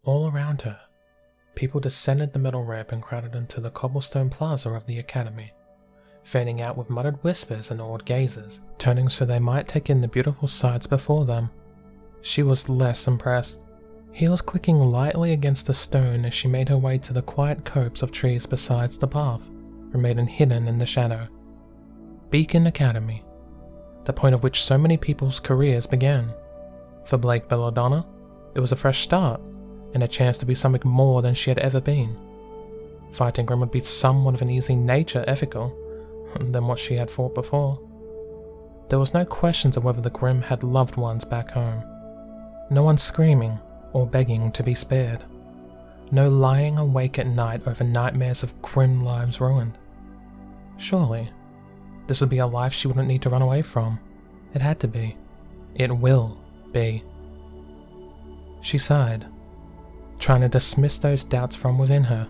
All around her, people descended the metal ramp and crowded into the cobblestone plaza of the academy, fanning out with muttered whispers and awed gazes, turning so they might take in the beautiful sights before them. She was less impressed, heels clicking lightly against the stone as she made her way to the quiet copse of trees besides the path, remaining hidden in the shadow. Beacon Academy, the point of which so many people's careers began. For Blake Belladonna, it was a fresh start, and a chance to be something more than she had ever been. Fighting Grim would be somewhat of an easy nature ethical than what she had fought before. There was no questions of whether the Grim had loved ones back home. No one screaming or begging to be spared. No lying awake at night over nightmares of grim lives ruined. Surely, this would be a life she wouldn't need to run away from. It had to be. It will be. She sighed, trying to dismiss those doubts from within her.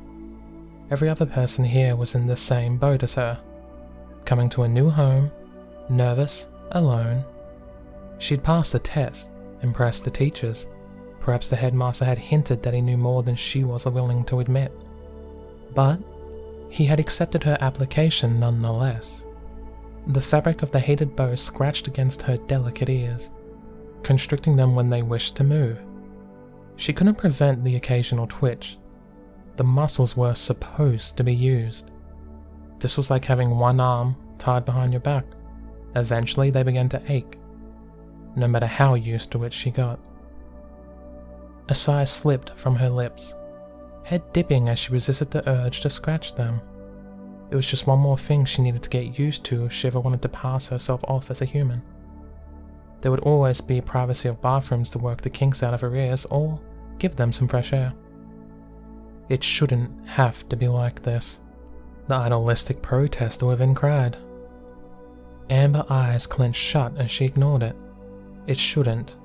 Every other person here was in the same boat as her, coming to a new home, nervous, alone. She'd passed the test, impressed the teachers. Perhaps the headmaster had hinted that he knew more than she was willing to admit. But he had accepted her application nonetheless. The fabric of the hated bow scratched against her delicate ears, constricting them when they wished to move. She couldn't prevent the occasional twitch. The muscles were supposed to be used. This was like having one arm tied behind your back. Eventually they began to ache, no matter how used to it she got. A sigh slipped from her lips, head dipping as she resisted the urge to scratch them. It was just one more thing she needed to get used to if she ever wanted to pass herself off as a human. There would always be privacy of bathrooms to work the kinks out of her ears or give them some fresh air. It shouldn't have to be like this, the idealistic protester within cried. Amber eyes clenched shut as she ignored it. It shouldn't,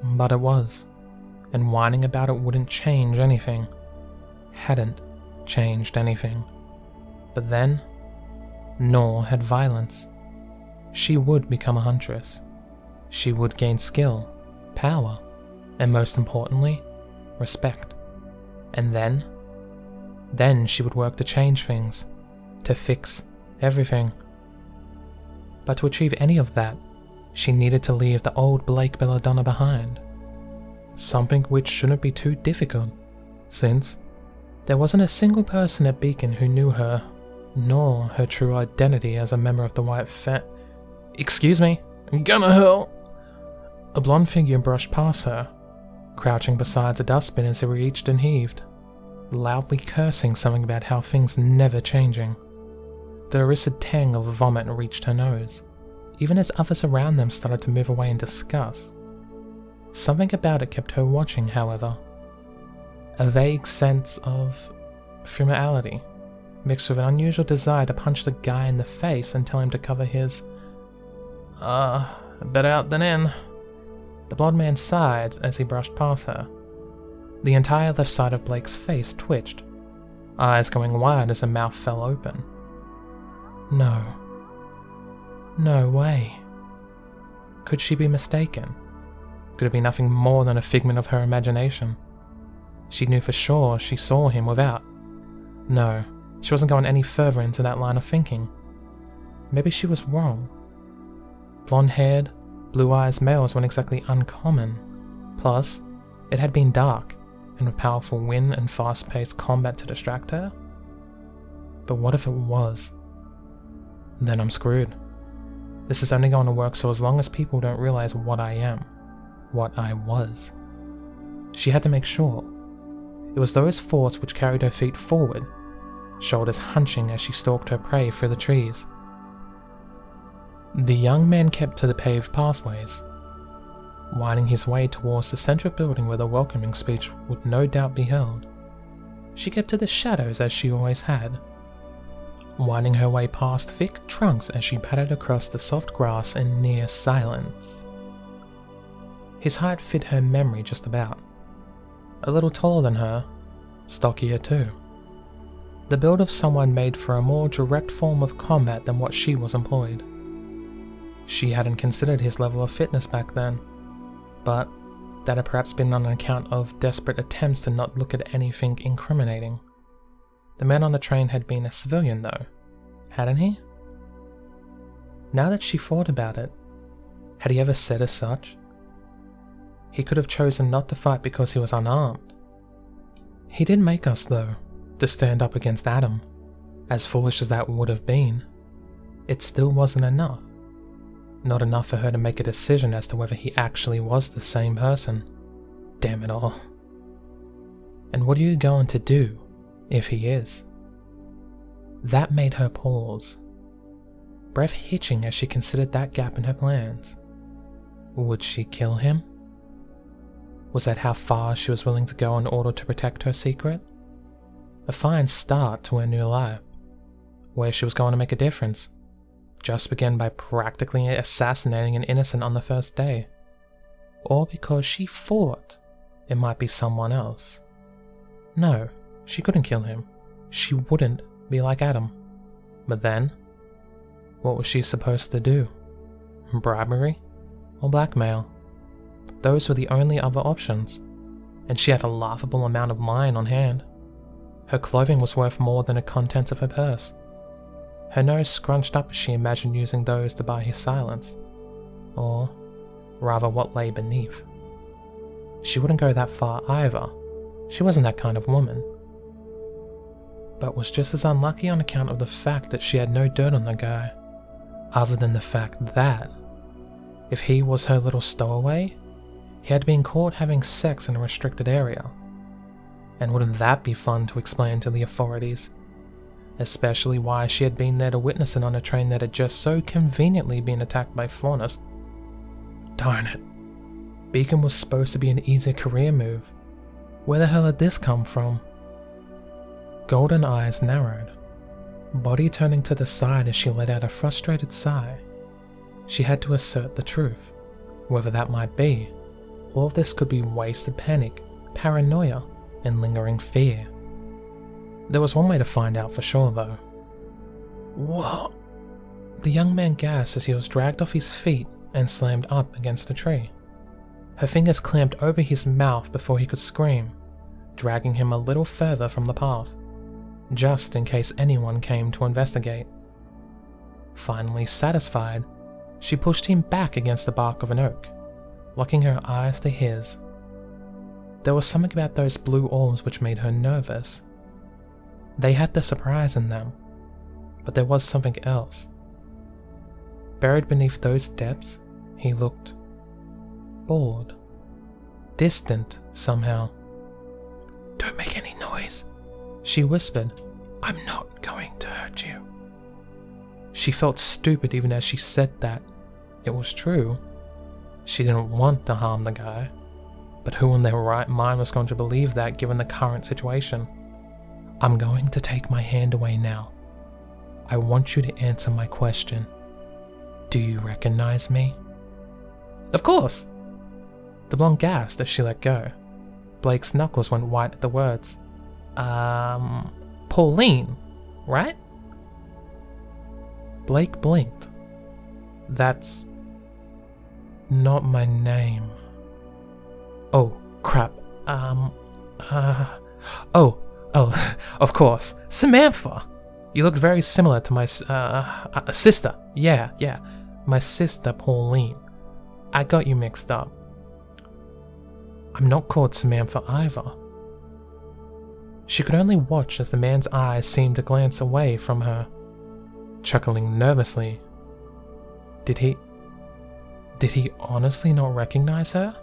but it was, and whining about it wouldn't change anything. Hadn't changed anything. But then, nor had violence. She would become a huntress. She would gain skill, power, and most importantly, respect. And then she would work to change things, to fix everything. But to achieve any of that, she needed to leave the old Blake Belladonna behind. Something which shouldn't be too difficult, since there wasn't a single person at Beacon who knew her, nor her true identity as a member of the White Excuse me, I'm gonna hurl! A blonde figure brushed past her, crouching beside a dustbin as it reached and heaved, loudly cursing something about how things never changing. The erisic tang of vomit reached her nose, even as others around them started to move away in disgust. Something about it kept her watching, however. A vague sense of familiarity, mixed with an unusual desire to punch the guy in the face and tell him to cover his, better out than in. The blonde man sighed as he brushed past her. The entire left side of Blake's face twitched, eyes going wide as her mouth fell open. No. No way. Could she be mistaken? Could it be nothing more than a figment of her imagination? She knew for sure she saw him without. No, she wasn't going any further into that line of thinking. Maybe she was wrong. Blonde-haired, blue-eyed males weren't exactly uncommon. Plus, it had been dark, and with powerful wind and fast-paced combat to distract her. But what if it was? Then I'm screwed. This is only going to work so as long as people don't realize what I am, what I was. She had to make sure. It was those thoughts which carried her feet forward, shoulders hunching as she stalked her prey through the trees. The young man kept to the paved pathways, winding his way towards the central building where the welcoming speech would no doubt be held. She kept to the shadows as she always had, winding her way past thick trunks as she padded across the soft grass in near silence. His height fit her memory just about. A little taller than her, stockier too. The build of someone made for a more direct form of combat than what she was employed. She hadn't considered his level of fitness back then, but That had perhaps been on account of desperate attempts to not look at anything incriminating. The man on the train had been a civilian though, hadn't he? Now that she thought about it, had he ever said as such? He could have chosen not to fight because he was unarmed. He did make us though, to stand up against Adam. As foolish as that would have been, it still wasn't enough. Not enough for her to make a decision as to whether he actually was the same person. Damn it all. And what are you going to do if he is? That made her pause, breath hitching as she considered that gap in her plans. Would she kill him? Was that how far she was willing to go in order to protect her secret? A fine start to her new life, where she was going to make a difference. Just began by practically assassinating an innocent on the first day. Or because she thought it might be someone else. No, she couldn't kill him. She wouldn't be like Adam. But then, what was she supposed to do? Bribery? Or blackmail? Those were the only other options, and she had a laughable amount of lying on hand. Her clothing was worth more than the contents of her purse. Her nose scrunched up as she imagined using those to buy his silence, or rather what lay beneath. She wouldn't go that far either. She wasn't that kind of woman. But was just as unlucky on account of the fact that she had no dirt on the guy, other than the fact that, if he was her little stowaway, he had been caught having sex in a restricted area. And wouldn't that be fun to explain to the authorities? Especially why she had been there to witness it on a train that had just so conveniently been attacked by faunists. Darn it. Beacon was supposed to be an easy career move. Where the hell had this come from? Golden eyes narrowed, body turning to the side as she let out a frustrated sigh. She had to assert the truth. Whether that might be, all of this could be wasted panic, paranoia, and lingering fear. There was one way to find out for sure though. What? The young man gasped as he was dragged off his feet and slammed up against the tree. Her fingers clamped over his mouth before he could scream, dragging him a little further from the path, just in case anyone came to investigate. Finally satisfied, she pushed him back against the bark of an oak, locking her eyes to his. There was something about those blue orbs which made her nervous. They had the surprise in them, but there was something else. Buried beneath those depths, he looked bored, distant somehow. Don't make any noise, she whispered. I'm not going to hurt you. She felt stupid even as she said that. It was true. She didn't want to harm the guy, but who in their right mind was going to believe that given the current situation? I'm going to take my hand away now. I want you to answer my question. Do you recognize me? Of course! The blonde gasped as she let go. Blake's knuckles went white at the words. Pauline, right? Blake blinked. That's not my name. Oh, crap. Oh, of course. Samantha! You look very similar to my sister. Yeah. My sister, Pauline. I got you mixed up. I'm not called Samantha either. She could only watch as the man's eyes seemed to glance away from her, chuckling nervously. Did he honestly not recognize her?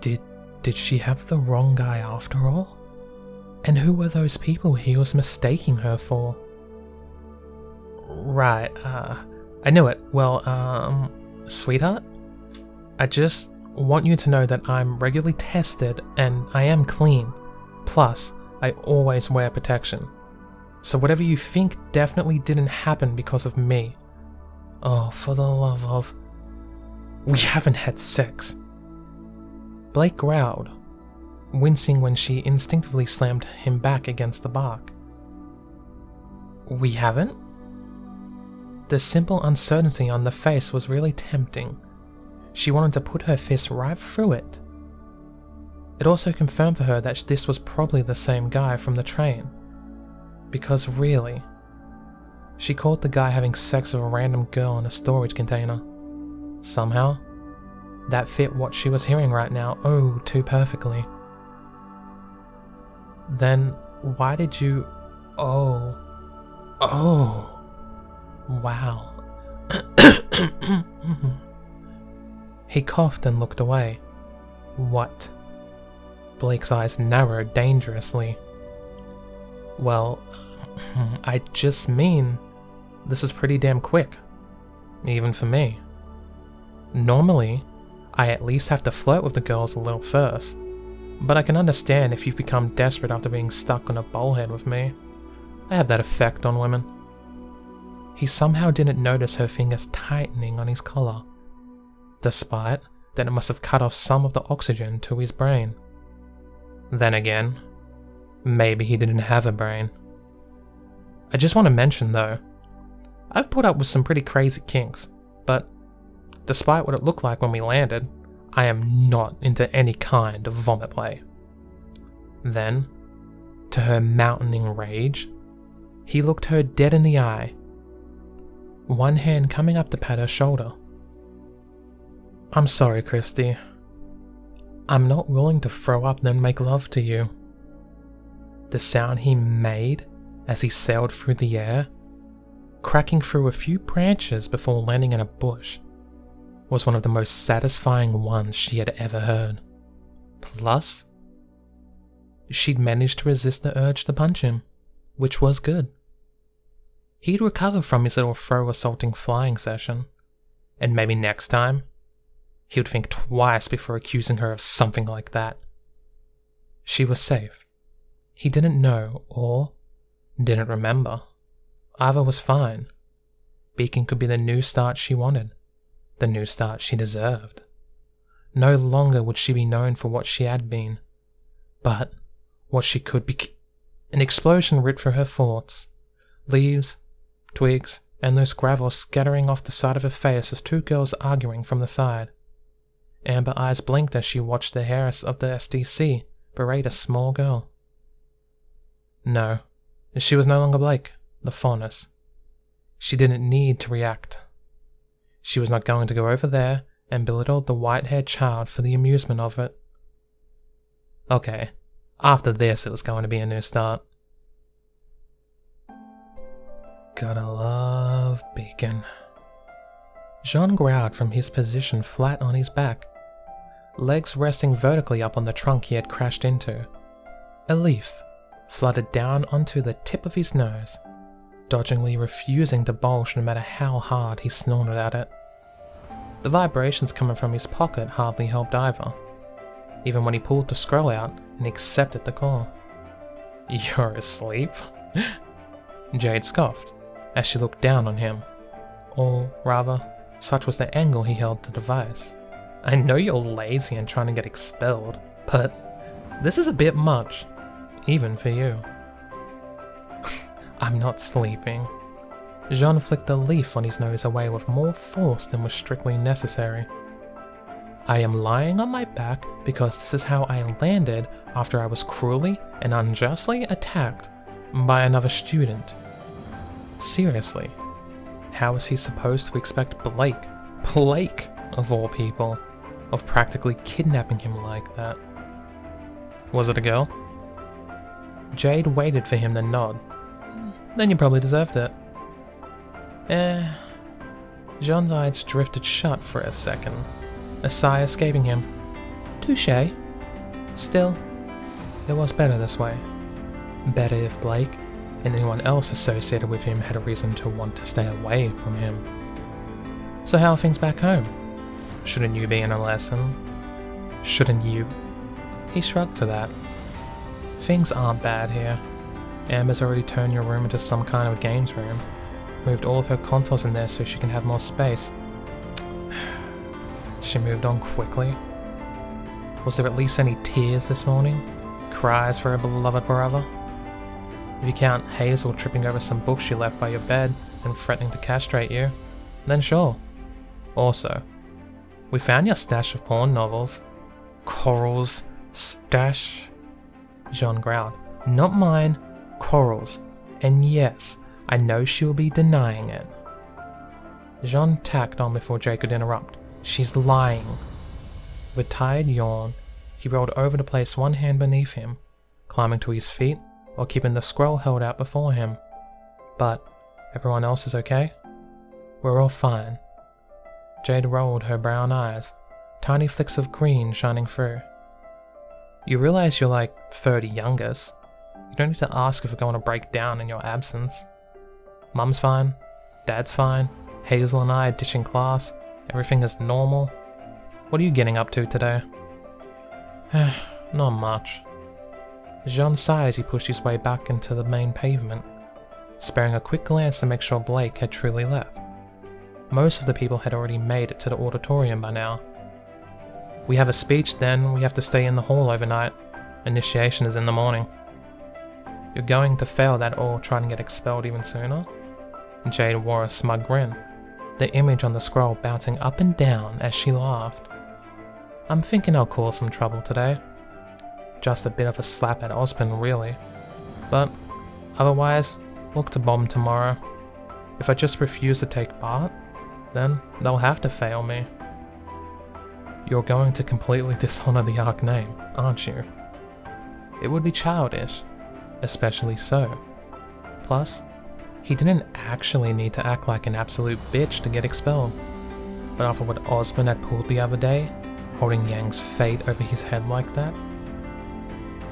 Did she have the wrong guy after all? And who were those people he was mistaking her for? Right, I knew it. Well, sweetheart? I just want you to know that I'm regularly tested and I am clean. Plus, I always wear protection. So whatever you think definitely didn't happen because of me. Oh, for the love of... We haven't had sex. Blake growled, wincing when she instinctively slammed him back against the bark. We haven't? The simple uncertainty on the face was really tempting. She wanted to put her fist right through it. It also confirmed for her that this was probably the same guy from the train. Because really, she caught the guy having sex with a random girl in a storage container. Somehow, that fit what she was hearing right now oh too perfectly. Then why did you... Oh, wow. He coughed and looked away. What? Blake's eyes narrowed dangerously. Well, I just mean, this is pretty damn quick. Even for me. Normally, I at least have to flirt with the girls a little first. But I can understand if you've become desperate after being stuck on a bullhead with me. I have that effect on women. He somehow didn't notice her fingers tightening on his collar, despite that it must have cut off some of the oxygen to his brain. Then again, maybe he didn't have a brain. I just want to mention though, I've put up with some pretty crazy kinks, but despite what it looked like when we landed, I am not into any kind of vomit play. Then, to her mountaining rage, he looked her dead in the eye, one hand coming up to pat her shoulder. I'm sorry, Christy. I'm not willing to throw up then make love to you. The sound he made as he sailed through the air, cracking through a few branches before landing in a bush, was one of the most satisfying ones she had ever heard. Plus, she'd managed to resist the urge to punch him, which was good. He'd recover from his little throw-assaulting flying session, and maybe next time, he would think twice before accusing her of something like that. She was safe. He didn't know or didn't remember. Either was fine. Beacon could be the new start she wanted, the new start she deserved. No longer would she be known for what she had been, but what she could be. An explosion ripped through her thoughts. Leaves, twigs, and loose gravel scattering off the side of her face as two girls arguing from the side. Amber eyes blinked as she watched the Harris of the SDC berate a small girl. No, she was no longer Blake, the faunus. She didn't need to react. She was not going to go over there and belittle the white-haired child for the amusement of it. Okay, after this it was going to be a new start. Gotta love Beacon. Jaune growled from his position flat on his back, legs resting vertically up on the trunk he had crashed into. A leaf fluttered down onto the tip of his nose, dodgingly refusing to bulge no matter how hard he snorted at it. The vibrations coming from his pocket hardly helped either, even when he pulled the scroll out and accepted the call. "You're asleep?" Jade scoffed as she looked down on him. Or rather, such was the angle he held the device. "I know you're lazy and trying to get expelled, but this is a bit much, even for you." "I'm not sleeping." Jaune flicked the leaf on his nose away with more force than was strictly necessary. "I am lying on my back because this is how I landed after I was cruelly and unjustly attacked by another student." Seriously, how was he supposed to expect Blake of all people, of practically kidnapping him like that? Was it a girl? Jade waited for him to nod. "Then you probably deserved it." Jaune's eyes drifted shut for a second, a sigh escaping him. Touché. Still, it was better this way. Better if Blake and anyone else associated with him had a reason to want to stay away from him. "So how are things back home? Shouldn't you be in a lesson? Shouldn't you?" He shrugged to that. "Things aren't bad here. Amber's already turned your room into some kind of games room. Moved all of her consoles in there so she can have more space." She moved on quickly. Was there at least any tears this morning? Cries for her beloved brother? If you count Hazel tripping over some books she left by your bed and threatening to castrate you, then sure. Also, We found your stash of porn novels. Coral's stash? Jaune growled. Not mine, Coral's. And yes, I know she'll be denying it. Jaune tacked on before Jade could interrupt. She's lying. With a tired yawn, he rolled over to place one hand beneath him, climbing to his feet while keeping the scroll held out before him. But everyone else is okay? We're all fine. Jade rolled her brown eyes, tiny flicks of green shining through. You realize you're like 30 youngest. You don't need to ask if we're going to break down in your absence. Mum's fine, Dad's fine, Hazel and I are ditching class, everything is normal. What are you getting up to today? Not much. Jaune sighed as he pushed his way back into the main pavement, sparing a quick glance to make sure Blake had truly left. Most of the people had already made it to the auditorium by now. We have a speech then, we have to stay in the hall overnight. Initiation is in the morning. You're going to fail that or try and get expelled even sooner? Jade wore a smug grin, the image on the scroll bouncing up and down as she laughed. I'm thinking I'll cause some trouble today. Just a bit of a slap at Ozpin, really. But otherwise, look to bomb tomorrow. If I just refuse to take part, then they'll have to fail me. You're going to completely dishonor the Ark name, aren't you? It would be childish, especially so. Plus, he didn't actually need to act like an absolute bitch to get expelled. But after what Ozpin had pulled the other day, holding Yang's fate over his head like that?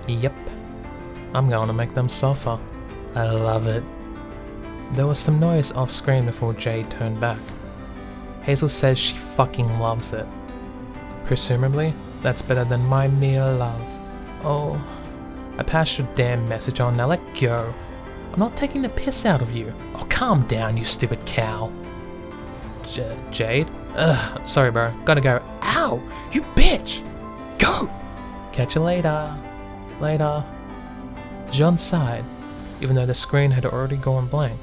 Yep, I'm going to make them suffer. I love it. There was some noise off screen before Jade turned back. Hazel says she fucking loves it. Presumably, that's better than my mere love. Oh, I passed your damn message on, now let go. I'm not taking the piss out of you. Oh, calm down, you stupid cow. Jade? Ugh, sorry bro, gotta go. Ow, you bitch! Go! Catch you later. Later. Jaune sighed, even though the screen had already gone blank.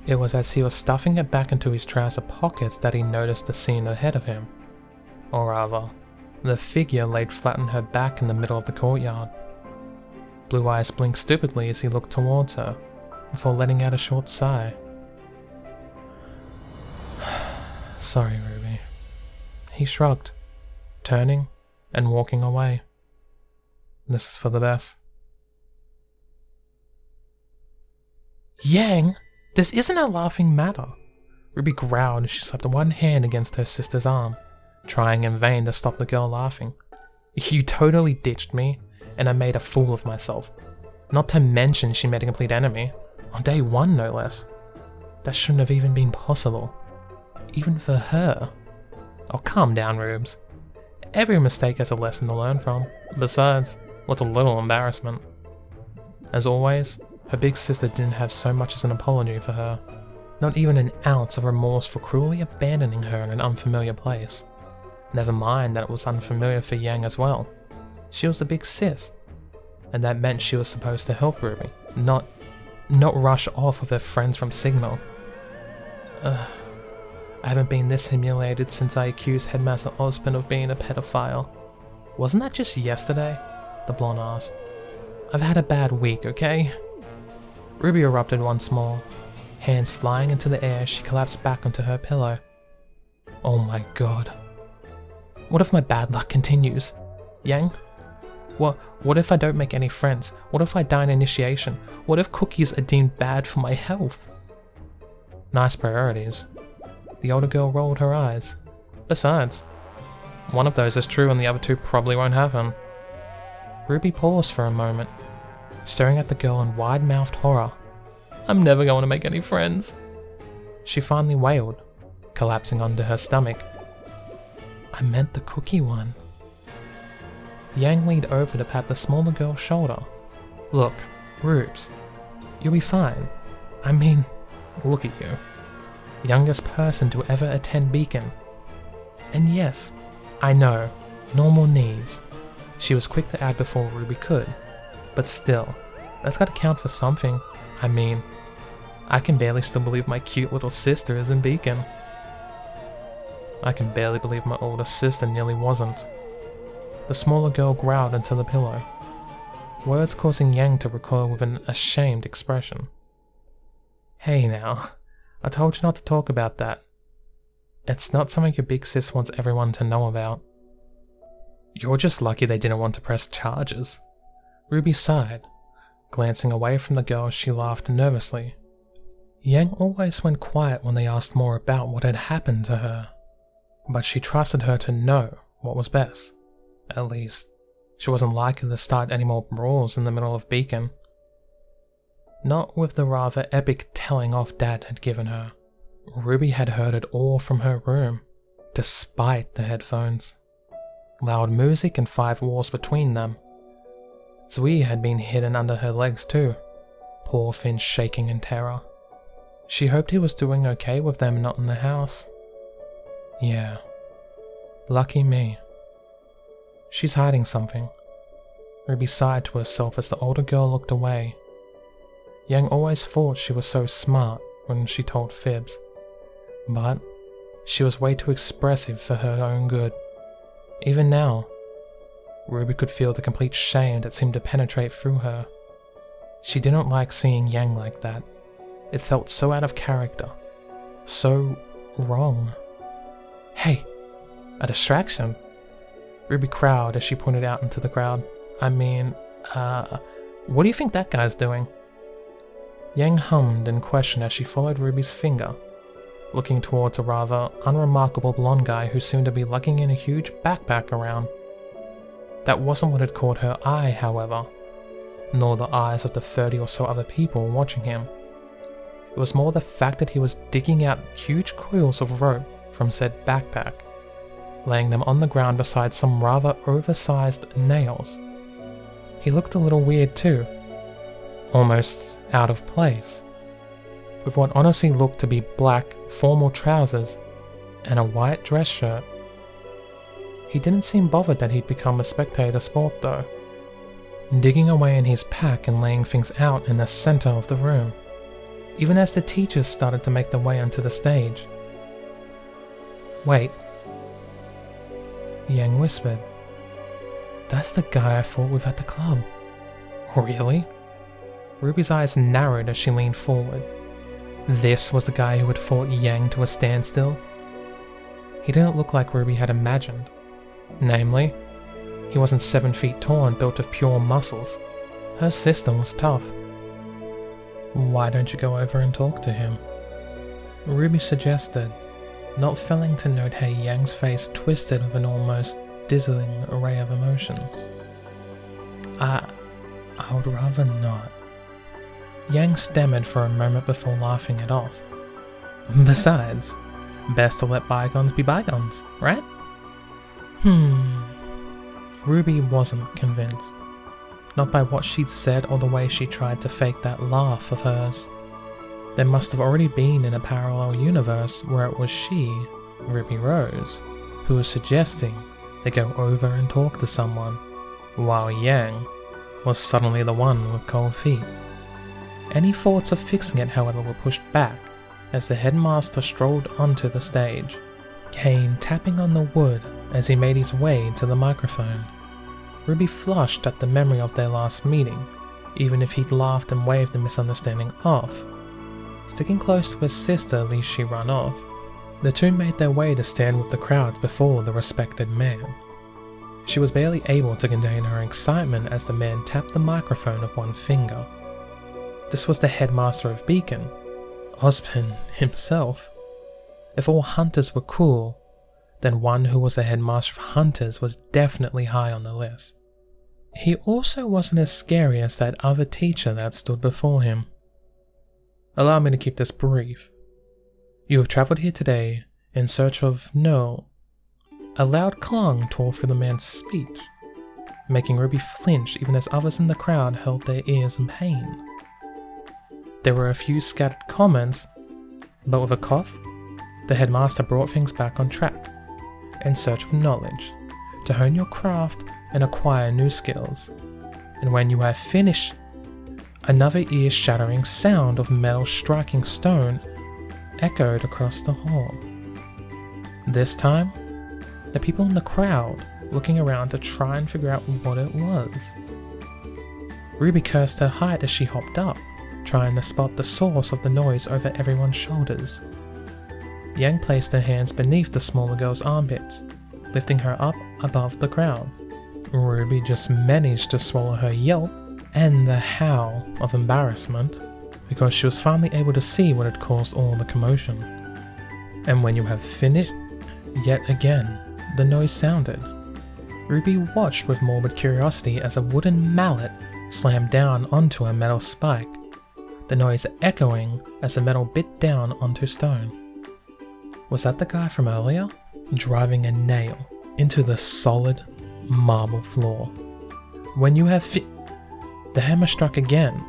It was as he was stuffing it back into his trouser pockets that he noticed the scene ahead of him. Or rather, the figure laid flat on her back in the middle of the courtyard. Blue eyes blinked stupidly as he looked towards her, before letting out a short sigh. Sorry, Ruby. He shrugged, turning and walking away. This is for the best. Yang! This isn't a laughing matter. Ruby growled as she slapped one hand against her sister's arm, trying in vain to stop the girl laughing. You totally ditched me, and I made a fool of myself. Not to mention she made a complete enemy. On day one, no less. That shouldn't have even been possible. Even for her. Oh, calm down, Rubes. Every mistake has a lesson to learn from. Besides, what's a little embarrassment? As always, her big sister didn't have so much as an apology for her. Not even an ounce of remorse for cruelly abandoning her in an unfamiliar place. Never mind that it was unfamiliar for Yang as well. She was the big sis, and that meant she was supposed to help Ruby, not rush off with her friends from Signal. I haven't been this humiliated since I accused Headmaster Ozpin of being a pedophile. Wasn't that just yesterday? The blonde asked. I've had a bad week, okay? Ruby erupted once more. Hands flying into the air, she collapsed back onto her pillow. Oh my god. What if my bad luck continues? Yang? What if I don't make any friends? What if I die in initiation? What if cookies are deemed bad for my health? Nice priorities. The older girl rolled her eyes. Besides, one of those is true and the other two probably won't happen. Ruby paused for a moment, staring at the girl in wide-mouthed horror. I'm never going to make any friends. She finally wailed, collapsing onto her stomach. I meant the cookie one. Yang leaned over to pat the smaller girl's shoulder. Look, Rubes, you'll be fine. I mean, look at you. Youngest person to ever attend Beacon. And yes, I know, normal knees. She was quick to add before Ruby could. But still, that's gotta count for something. I mean, I can barely still believe my cute little sister is in Beacon. I can barely believe my older sister nearly wasn't. The smaller girl growled into the pillow, words causing Yang to recoil with an ashamed expression. Hey now, I told you not to talk about that. It's not something your big sis wants everyone to know about. You're just lucky they didn't want to press charges. Ruby sighed. Glancing away from the girl, she laughed nervously. Yang always went quiet when they asked more about what had happened to her, but she trusted her to know what was best. At least, she wasn't likely to start any more brawls in the middle of Beacon. Not with the rather epic telling off Dad had given her. Ruby had heard it all from her room, despite the headphones. Loud music and 5 walls between them. Zui had been hidden under her legs too, poor Finn shaking in terror. She hoped he was doing okay with them not in the house. Yeah, lucky me. She's hiding something. Ruby sighed to herself as the older girl looked away. Yang always thought she was so smart when she told fibs, but she was way too expressive for her own good. Even now, Ruby could feel the complete shame that seemed to penetrate through her. She didn't like seeing Yang like that. It felt so out of character, so wrong. Hey, a distraction? Ruby growled as she pointed out into the crowd. I mean, what do you think that guy's doing? Yang hummed and questioned as she followed Ruby's finger, looking towards a rather unremarkable blonde guy who seemed to be lugging in a huge backpack around. That wasn't what had caught her eye, however, nor the eyes of the 30 or so other people watching him. It was more the fact that he was digging out huge coils of rope from said backpack, laying them on the ground beside some rather oversized nails. He looked a little weird too, almost out of place, with what honestly looked to be black formal trousers and a white dress shirt. He didn't seem bothered that he'd become a spectator sport though, digging away in his pack and laying things out in the center of the room, even as the teachers started to make their way onto the stage. Wait, Yang whispered. That's the guy I fought with at the club. Really? Ruby's eyes narrowed as she leaned forward. This was the guy who had fought Yang to a standstill? He didn't look like Ruby had imagined. Namely, he wasn't 7 feet tall and built of pure muscles. Her system was tough. Why don't you go over and talk to him? Ruby suggested, not failing to note how Yang's face twisted with an almost dizzying array of emotions. I would rather not. Yang stammered for a moment before laughing it off. Besides, best to let bygones be bygones, right? Ruby wasn't convinced. Not by what she'd said or the way she tried to fake that laugh of hers. They must have already been in a parallel universe where it was she, Ruby Rose, who was suggesting they go over and talk to someone, while Yang was suddenly the one with cold feet. Any thoughts of fixing it, however, were pushed back as the headmaster strolled onto the stage, cane tapping on the wood as he made his way to the microphone. Ruby flushed at the memory of their last meeting, even if he'd laughed and waved the misunderstanding off. Sticking close to his sister lest she run off, the two made their way to stand with the crowd before the respected man. She was barely able to contain her excitement as the man tapped the microphone with one finger. This was the headmaster of Beacon, Ozpin himself. If all hunters were cool, then one who was a headmaster of hunters was definitely high on the list. He also wasn't as scary as that other teacher that stood before him. Allow me to keep this brief. You have travelled here today in search of no. A loud clang tore through the man's speech, making Ruby flinch even as others in the crowd held their ears in pain. There were a few scattered comments, but with a cough, the headmaster brought things back on track, in search of knowledge, to hone your craft and acquire new skills. And when you have finished, another ear-shattering sound of metal striking stone echoed across the hall. This time, the people in the crowd looking around to try and figure out what it was. Ruby cursed her height as she hopped up, trying to spot the source of the noise over everyone's shoulders. Yang placed her hands beneath the smaller girl's armpits, lifting her up above the crowd. Ruby just managed to swallow her yelp and the howl of embarrassment because she was finally able to see what had caused all the commotion. And when you have finished, yet again, the noise sounded. Ruby watched with morbid curiosity as a wooden mallet slammed down onto a metal spike, the noise echoing as the metal bit down onto stone. Was that the guy from earlier? Driving a nail into the solid marble floor. When you have the hammer struck again,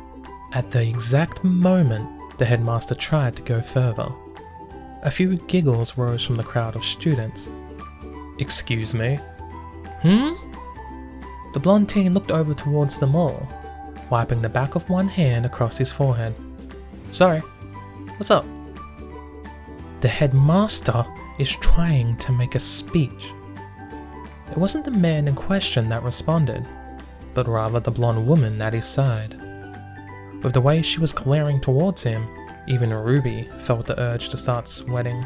at the exact moment the headmaster tried to go further. A few giggles rose from the crowd of students. Excuse me? The blonde teen looked over towards them all, wiping the back of one hand across his forehead. Sorry, what's up? The headmaster is trying to make a speech. It wasn't the man in question that responded, but rather the blonde woman at his side. With the way she was glaring towards him, even Ruby felt the urge to start sweating.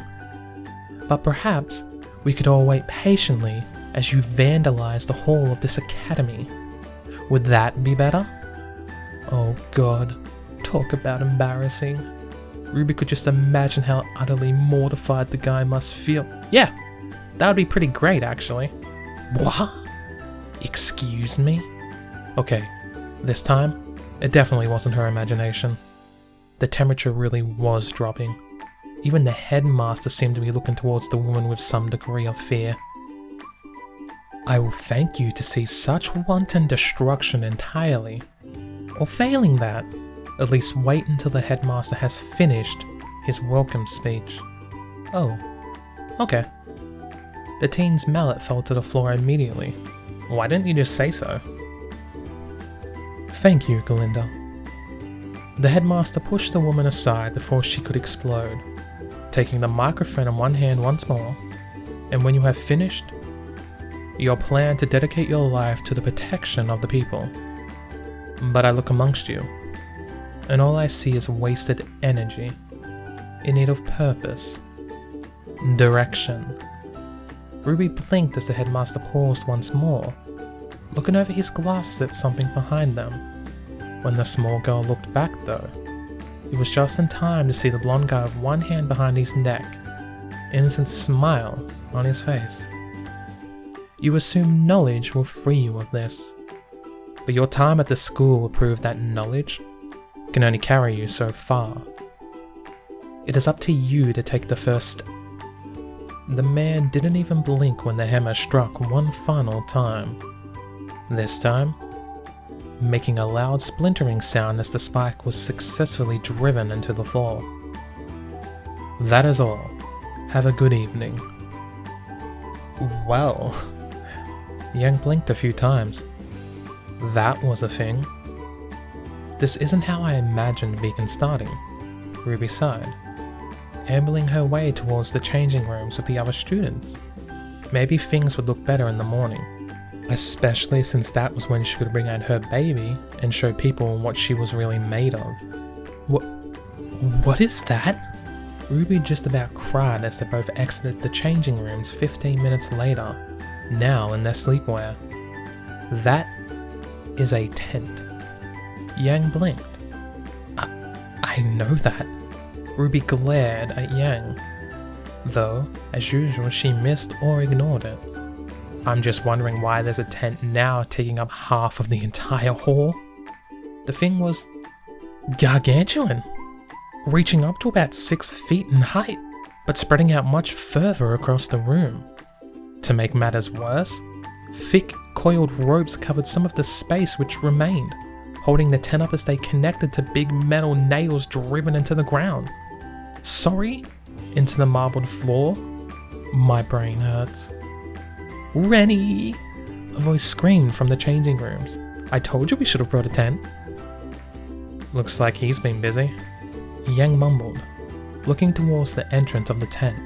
But perhaps we could all wait patiently as you vandalize the whole of this academy. Would that be better? Oh god, talk about embarrassing. Ruby could just imagine how utterly mortified the guy must feel. Yeah, that would be pretty great actually. What? Excuse me? Okay, this time, it definitely wasn't her imagination. The temperature really was dropping. Even the headmaster seemed to be looking towards the woman with some degree of fear. I will thank you to see such wanton destruction entirely. Or failing that, at least wait until the headmaster has finished his welcome speech. Oh, okay. The teen's mallet fell to the floor immediately. Why didn't you just say so? Thank you, Galinda. The headmaster pushed the woman aside before she could explode, taking the microphone in one hand once more. And when you have finished, your plan to dedicate your life to the protection of the people. But I look amongst you, and all I see is wasted energy, in need of purpose, direction. Ruby blinked as the headmaster paused once more, looking over his glasses at something behind them. When the small girl looked back though, it was just in time to see the blonde guy with one hand behind his neck, innocent smile on his face. You assume knowledge will free you of this, but your time at the school will prove that knowledge can only carry you so far. It is up to you to take the first step. The man didn't even blink when the hammer struck one final time. This time, making a loud splintering sound as the spike was successfully driven into the floor. That is all. Have a good evening. Well, Yang blinked a few times. That was a thing. This isn't how I imagined Beacon starting, Ruby sighed, ambling her way towards the changing rooms with the other students. Maybe things would look better in the morning, especially since that was when she could bring out her baby and show people what she was really made of. What is that? Ruby just about cried as they both exited the changing rooms 15 minutes later, now in their sleepwear. That is a tent. Yang blinked. I know that. Ruby glared at Yang, though, as usual, she missed or ignored it. I'm just wondering why there's a tent now taking up half of the entire hall. The thing was gargantuan, reaching up to about 6 feet in height, but spreading out much further across the room. To make matters worse, thick, coiled ropes covered some of the space which remained, holding the tent up as they connected to big metal nails driven into the ground. Sorry? Into the marbled floor? My brain hurts. Rennie! A voice screamed from the changing rooms. I told you we should have brought a tent. Looks like he's been busy. Yang mumbled, looking towards the entrance of the tent.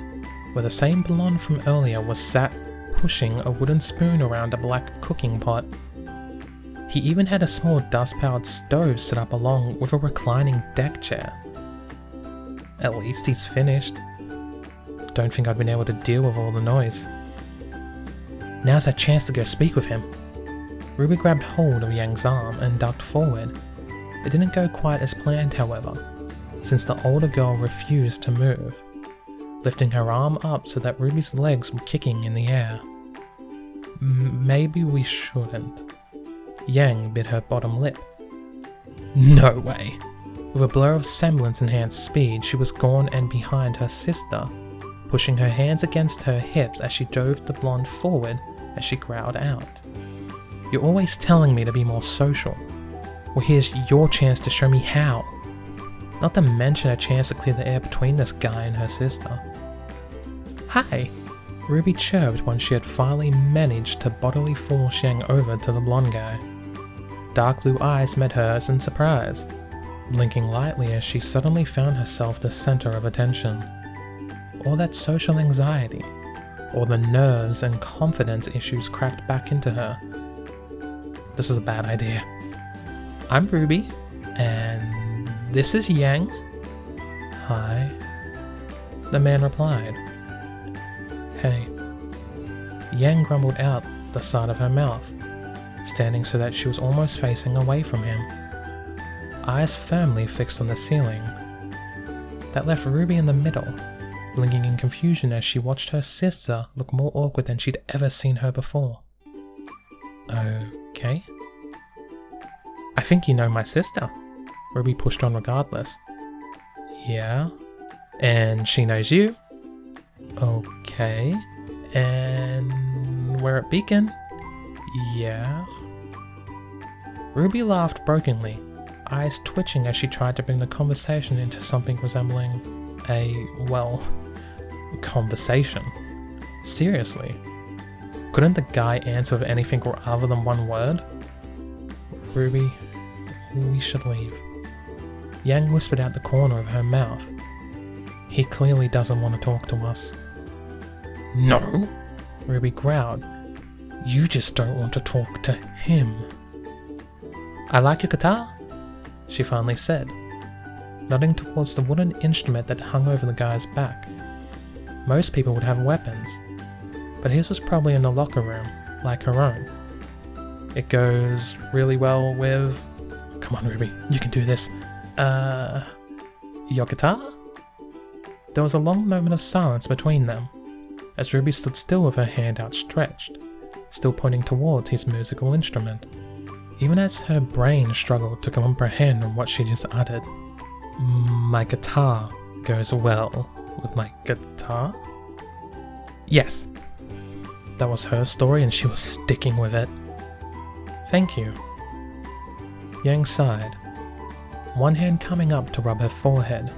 where the same blonde from earlier was sat pushing a wooden spoon around a black cooking pot. He even had a small dust-powered stove set up along with a reclining deck chair. At least he's finished. Don't think I'd been able to deal with all the noise. Now's our chance to go speak with him. Ruby grabbed hold of Yang's arm and ducked forward. It didn't go quite as planned, however, since the older girl refused to move, lifting her arm up so that Ruby's legs were kicking in the air. Maybe we shouldn't. Yang bit her bottom lip. No way. With a blur of semblance-enhanced speed, she was gone and behind her sister, pushing her hands against her hips as she drove the blonde forward as she growled out. You're always telling me to be more social. Well, here's your chance to show me how. Not to mention a chance to clear the air between this guy and her sister. Hi, Ruby chirped once she had finally managed to bodily force Yang over to the blonde guy. Dark blue eyes met hers in surprise, blinking lightly as she suddenly found herself the center of attention. All that social anxiety, all the nerves and confidence issues cracked back into her. This is a bad idea. I'm Ruby, and this is Yang. Hi, the man replied. Hey. Yang grumbled out the side of her mouth, standing so that she was almost facing away from him, eyes firmly fixed on the ceiling. That left Ruby in the middle, blinking in confusion as she watched her sister look more awkward than she'd ever seen her before. Okay. I think you know my sister. Ruby pushed on regardless. Yeah. And she knows you? Okay. And we're at Beacon? Yeah. Ruby laughed brokenly, eyes twitching as she tried to bring the conversation into something resembling a, well, conversation. Seriously. Couldn't the guy answer with anything other than one word? Ruby, we should leave. Yang whispered out the corner of her mouth. He clearly doesn't want to talk to us. No, Ruby growled. You just don't want to talk to him. I like your guitar, she finally said, nodding towards the wooden instrument that hung over the guy's back. Most people would have weapons, but his was probably in the locker room, like her own. It goes really well with... Come on, Ruby, you can do this. Your guitar? There was a long moment of silence between them, as Ruby stood still with her hand outstretched, still pointing towards his musical instrument, even as her brain struggled to comprehend what she just uttered. My guitar goes well with my guitar? Yes. That was her story and she was sticking with it. Thank you. Yang sighed, one hand coming up to rub her forehead.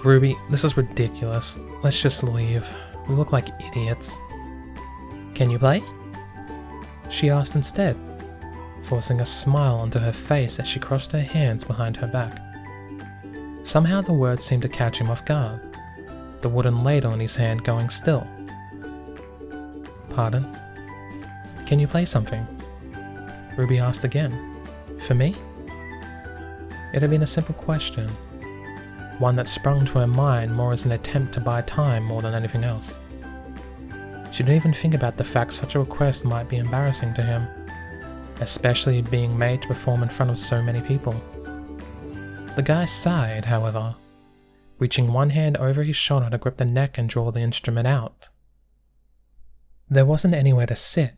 Ruby, this is ridiculous. Let's just leave. We look like idiots. Can you play? She asked instead, forcing a smile onto her face as she crossed her hands behind her back. Somehow the words seemed to catch him off guard, the wooden ladle in his hand going still. Pardon? Can you play something? Ruby asked again. For me? It had been a simple question, one that sprung to her mind more as an attempt to buy time more than anything else. She didn't even think about the fact such a request might be embarrassing to him, especially being made to perform in front of so many people. The guy sighed, however, reaching one hand over his shoulder to grip the neck and draw the instrument out. There wasn't anywhere to sit,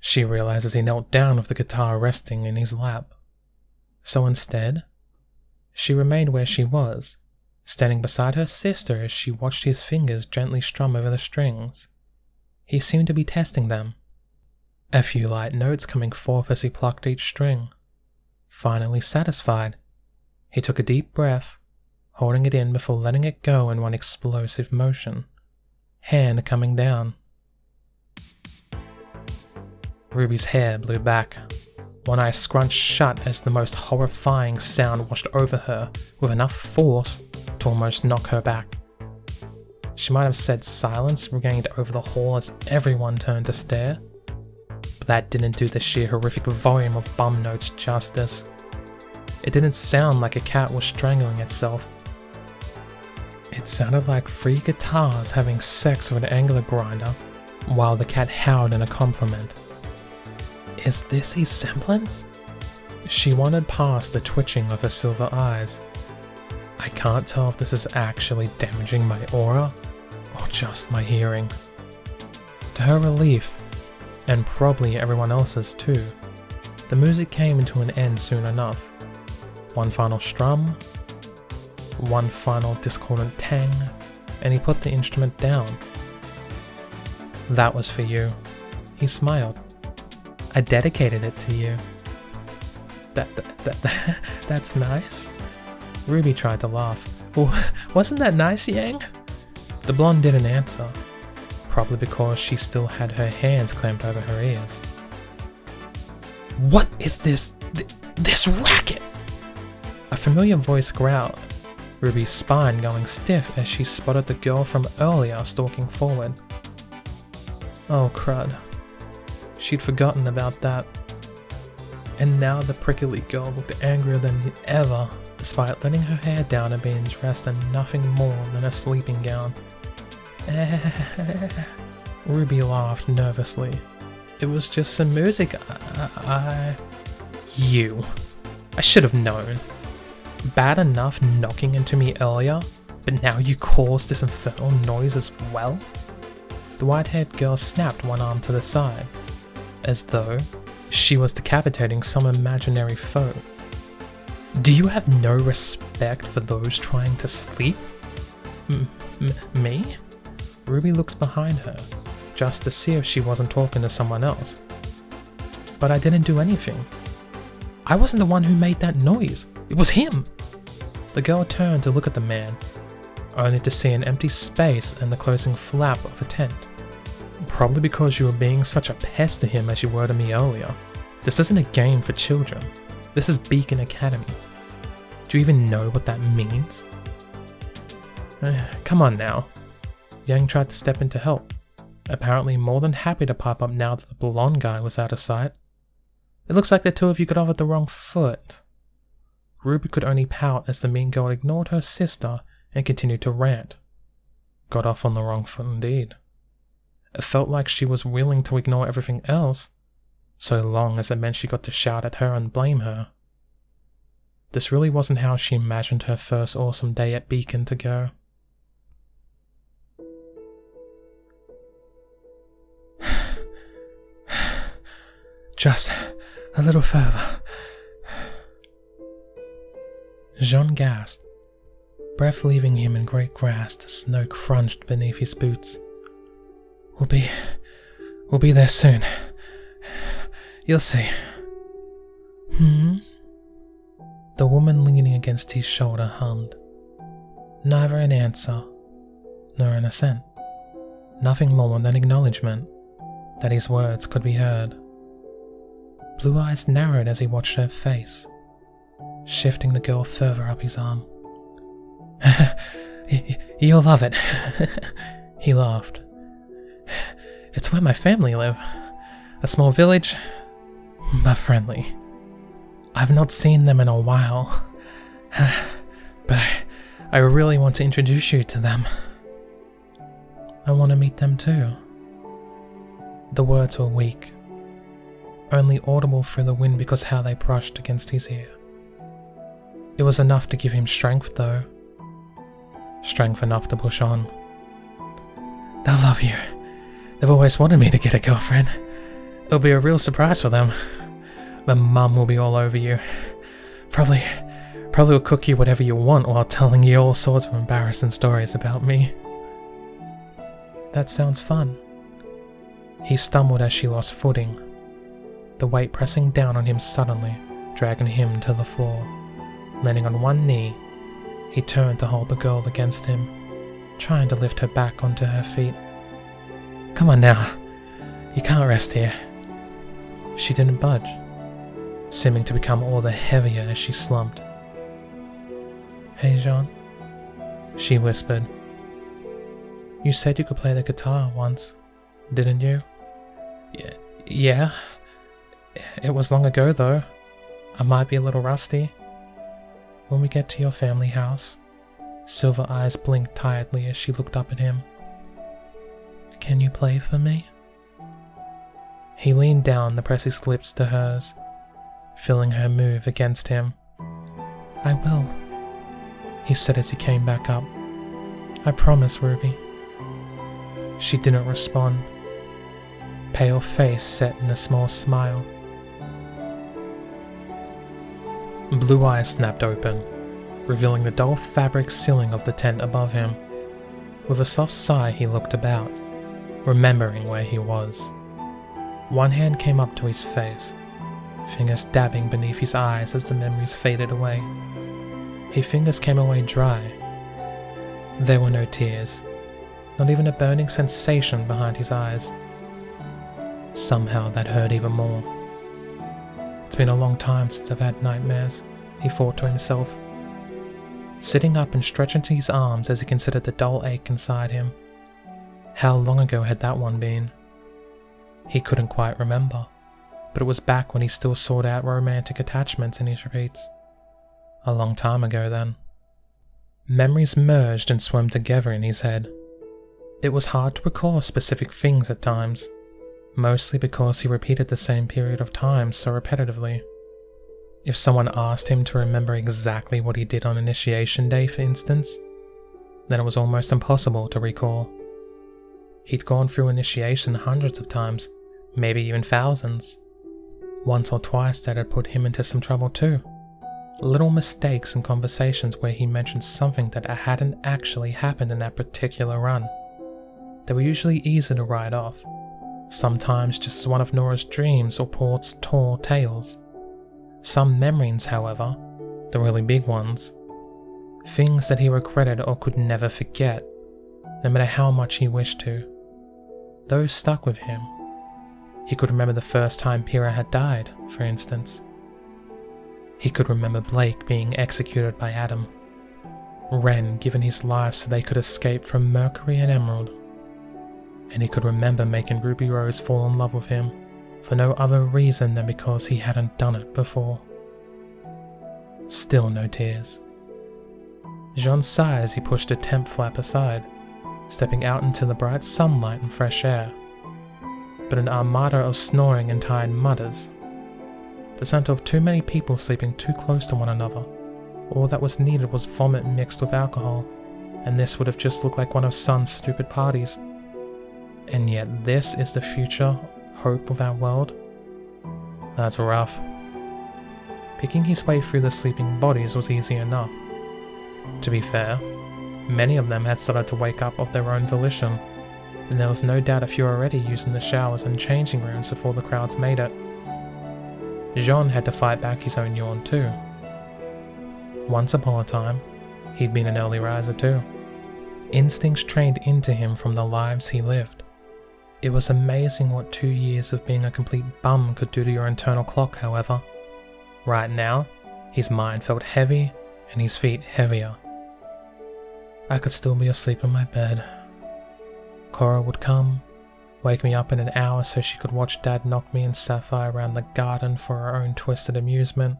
she realized as he knelt down with the guitar resting in his lap. So instead, she remained where she was, standing beside her sister as she watched his fingers gently strum over the strings. He seemed to be testing them, a few light notes coming forth as he plucked each string. Finally satisfied, he took a deep breath, holding it in before letting it go in one explosive motion, hand coming down. Ruby's hair blew back, one eye scrunched shut as the most horrifying sound washed over her with enough force to almost knock her back. She might have said silence regained over the hall as everyone turned to stare. But that didn't do the sheer horrific volume of bum notes justice. It didn't sound like a cat was strangling itself. It sounded like 3 guitars having sex with an angular grinder, while the cat howled in a compliment. Is this a semblance? She wandered past the twitching of her silver eyes. I can't tell if this is actually damaging my aura, or just my hearing. To her relief, and probably everyone else's too, the music came to an end soon enough. One final strum, one final discordant tang, and he put the instrument down. That was for you. He smiled. I dedicated it to you. That's nice. Ruby tried to laugh. Well, wasn't that nice, Yang? The blonde didn't answer, probably because she still had her hands clamped over her ears. What is this racket? A familiar voice growled, Ruby's spine going stiff as she spotted the girl from earlier stalking forward. Oh crud. She'd forgotten about that. And now the prickly girl looked angrier than ever, despite letting her hair down and being dressed in nothing more than a sleeping gown. Ruby laughed nervously. It was just some music. You. I should have known. Bad enough knocking into me earlier, but now you caused this infernal noise as well? The white-haired girl snapped one arm to the side, as though she was decapitating some imaginary foe. Do you have no respect for those trying to sleep? Me? Ruby looked behind her, just to see if she wasn't talking to someone else. But I didn't do anything. I wasn't the one who made that noise. It was him! The girl turned to look at the man, only to see an empty space and the closing flap of a tent. Probably because you were being such a pest to him as you were to me earlier. This isn't a game for children. This is Beacon Academy. Do you even know what that means? Come on now. Yang tried to step in to help, apparently more than happy to pipe up now that the blonde guy was out of sight. It looks like the two of you got off at the wrong foot. Ruby could only pout as the mean girl ignored her sister and continued to rant. Got off on the wrong foot indeed. It felt like she was willing to ignore everything else, so long as it meant she got to shout at her and blame her. This really wasn't how she imagined her first awesome day at Beacon to go. Just a little further. Jaune gasped, breath leaving him in great gasps as snow crunched beneath his boots. We'll be there soon. You'll see. The woman leaning against his shoulder hummed. Neither an answer, nor an assent. Nothing more than acknowledgement that his words could be heard. Blue eyes narrowed as he watched her face, shifting the girl further up his arm. You'll love it. He laughed. It's where my family live. A small village, but friendly. I've not seen them in a while, but I really want to introduce you to them. I want to meet them too. The words were weak, only audible through the wind because how they brushed against his ear. It was enough to give him strength though. Strength enough to push on. They'll love you. They've always wanted me to get a girlfriend. It'll be a real surprise for them. My mum will be all over you. Probably will cook you whatever you want while telling you all sorts of embarrassing stories about me. That sounds fun. He stumbled as she lost footing, the weight pressing down on him suddenly, dragging him to the floor. Landing on one knee, he turned to hold the girl against him, trying to lift her back onto her feet. Come on now, you can't rest here. She didn't budge, seeming to become all the heavier as she slumped. Hey Jaune, she whispered. You said you could play the guitar once, didn't you? Yeah. It was long ago though. I might be a little rusty. When we get to your family house, Silver eyes blinked tiredly as she looked up at him. Can you play for me? He leaned down to press his lips to hers, feeling her move against him. I will, he said as he came back up. I promise, Ruby. She didn't respond. Pale face set in a small smile. Blue eyes snapped open, revealing the dull fabric ceiling of the tent above him. With a soft sigh he looked about, remembering where he was. One hand came up to his face, fingers dabbing beneath his eyes as the memories faded away. His fingers came away dry. There were no tears, not even a burning sensation behind his eyes. Somehow that hurt even more. It's been a long time since I've had nightmares, he thought to himself, sitting up and stretching to his arms as he considered the dull ache inside him. How long ago had that one been? He couldn't quite remember, but it was back when he still sought out romantic attachments in his repeats. A long time ago then. Memories merged and swam together in his head. It was hard to recall specific things at times, mostly because he repeated the same period of time so repetitively. If someone asked him to remember exactly what he did on Initiation Day, for instance, then it was almost impossible to recall. He'd gone through initiation hundreds of times, maybe even thousands. Once or twice that had put him into some trouble too. Little mistakes in conversations where he mentioned something that hadn't actually happened in that particular run. They were usually easy to write off, sometimes just as one of Nora's dreams or Port's tall tales. Some memories, however, the really big ones, things that he regretted or could never forget, no matter how much he wished to. Those stuck with him. He could remember the first time Pyrrha had died, for instance. He could remember Blake being executed by Adam, Ren given his life so they could escape from Mercury and Emerald, and he could remember making Ruby Rose fall in love with him for no other reason than because he hadn't done it before. Still no tears. Jaune sighed as he pushed a tent flap aside, stepping out into the bright sunlight and fresh air. But an armada of snoring and tired mutters. The scent of too many people sleeping too close to one another. All that was needed was vomit mixed with alcohol, and this would have just looked like one of Sun's stupid parties. And yet this is the future hope of our world? That's rough. Picking his way through the sleeping bodies was easy enough. To be fair, many of them had started to wake up of their own volition, and there was no doubt a few already using the showers and changing rooms before the crowds made it. Jaune had to fight back his own yawn too. Once upon a time, he'd been an early riser too. Instincts trained into him from the lives he lived. It was amazing what 2 years of being a complete bum could do to your internal clock, however. Right now, his mind felt heavy and his feet heavier. I could still be asleep in my bed. Cora would come, wake me up in an hour so she could watch Dad knock me and Sapphire around the garden for her own twisted amusement.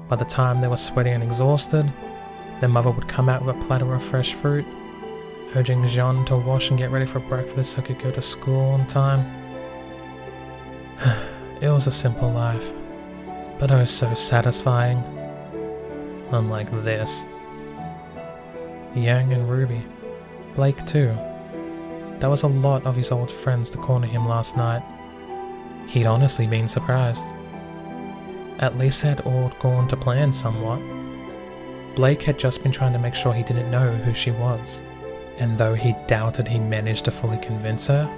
By the time they were sweaty and exhausted, their mother would come out with a platter of fresh fruit, urging Jaune to wash and get ready for breakfast so he could go to school on time. It was a simple life, but oh so satisfying. Unlike this. Yang and Ruby. Blake too. That was a lot of his old friends to corner him last night. He'd honestly been surprised. At least they had all gone to plan somewhat. Blake had just been trying to make sure he didn't know who she was, and though he doubted he managed to fully convince her,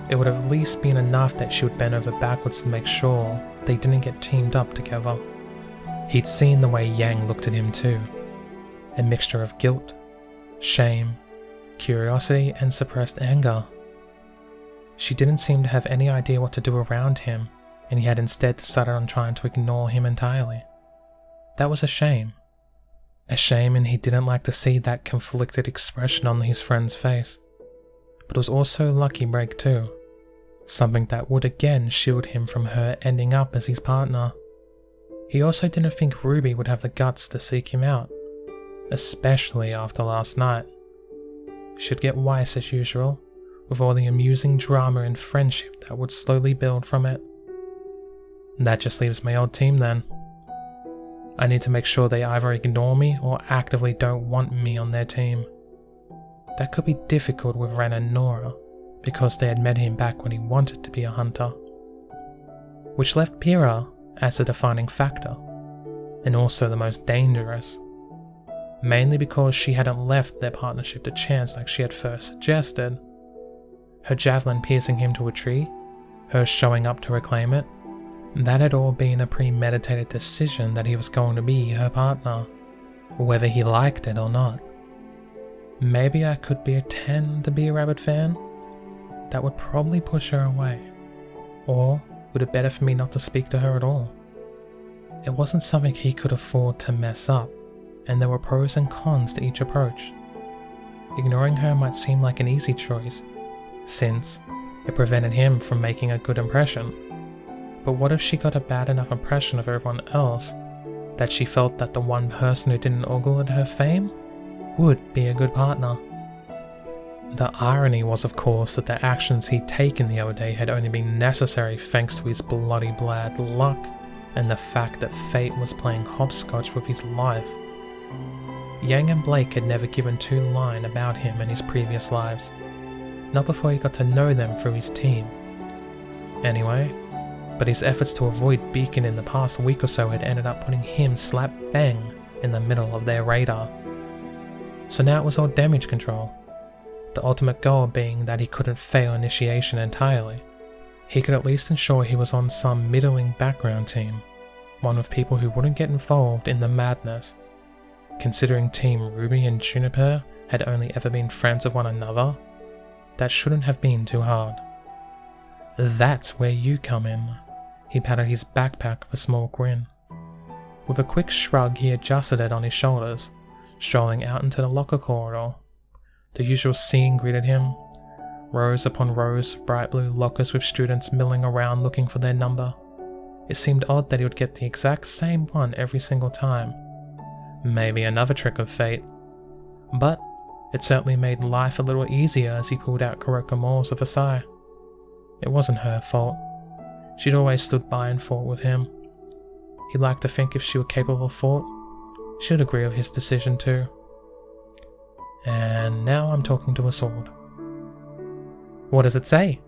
it would have at least been enough that she would bend over backwards to make sure they didn't get teamed up together. He'd seen the way Yang looked at him too, a mixture of guilt, shame, curiosity and suppressed anger. She didn't seem to have any idea what to do around him, and he had instead decided on trying to ignore him entirely. That was a shame. A shame, and he didn't like to see that conflicted expression on his friend's face. but it was also a lucky break too. Something that would again shield him from her ending up as his partner. He also didn't think Ruby would have the guts to seek him out, especially after last night. She'd get Weiss as usual, with all the amusing drama and friendship that would slowly build from it. That just leaves my old team then. I need to make sure they either ignore me or actively don't want me on their team. That could be difficult with Ren and Nora, because they had met him back when he wanted to be a hunter. Which left Pyrrha as the defining factor, and also the most dangerous. Mainly because she hadn't left their partnership to chance like she had first suggested. Her javelin piercing him to a tree, her showing up to reclaim it, that had all been a premeditated decision that he was going to be her partner, whether he liked it or not. Maybe I could pretend to be a rabbit fan? That would probably push her away. Or would it better for me not to speak to her at all? It wasn't something he could afford to mess up, and there were pros and cons to each approach. Ignoring her might seem like an easy choice, since it prevented him from making a good impression. But what if she got a bad enough impression of everyone else that she felt that the one person who didn't ogle at her fame would be a good partner? The irony was, of course, that the actions he'd taken the other day had only been necessary thanks to his bloody bad luck and the fact that fate was playing hopscotch with his life. Yang and Blake had never given two line about him in his previous lives, not before he got to know them through his team. Anyway, but his efforts to avoid Beacon in the past week or so had ended up putting him slap bang in the middle of their radar. So now it was all damage control, the ultimate goal being that he couldn't fail initiation entirely. He could at least ensure he was on some middling background team, one with people who wouldn't get involved in the madness. Considering Team Ruby and Juniper had only ever been friends of one another, that shouldn't have been too hard. That's where you come in. He patted his backpack with a small grin. With a quick shrug, he adjusted it on his shoulders, strolling out into the locker corridor. The usual scene greeted him, rows upon rows of bright blue lockers with students milling around looking for their number. It seemed odd that he would get the exact same one every single time. Maybe another trick of fate. But it certainly made life a little easier as he pulled out Kuroko Moores with a sigh. It wasn't her fault. She'd always stood by and fought with him. He'd like to think if she were capable of fought, she'd agree with his decision too. And now I'm talking to a sword. What does it say?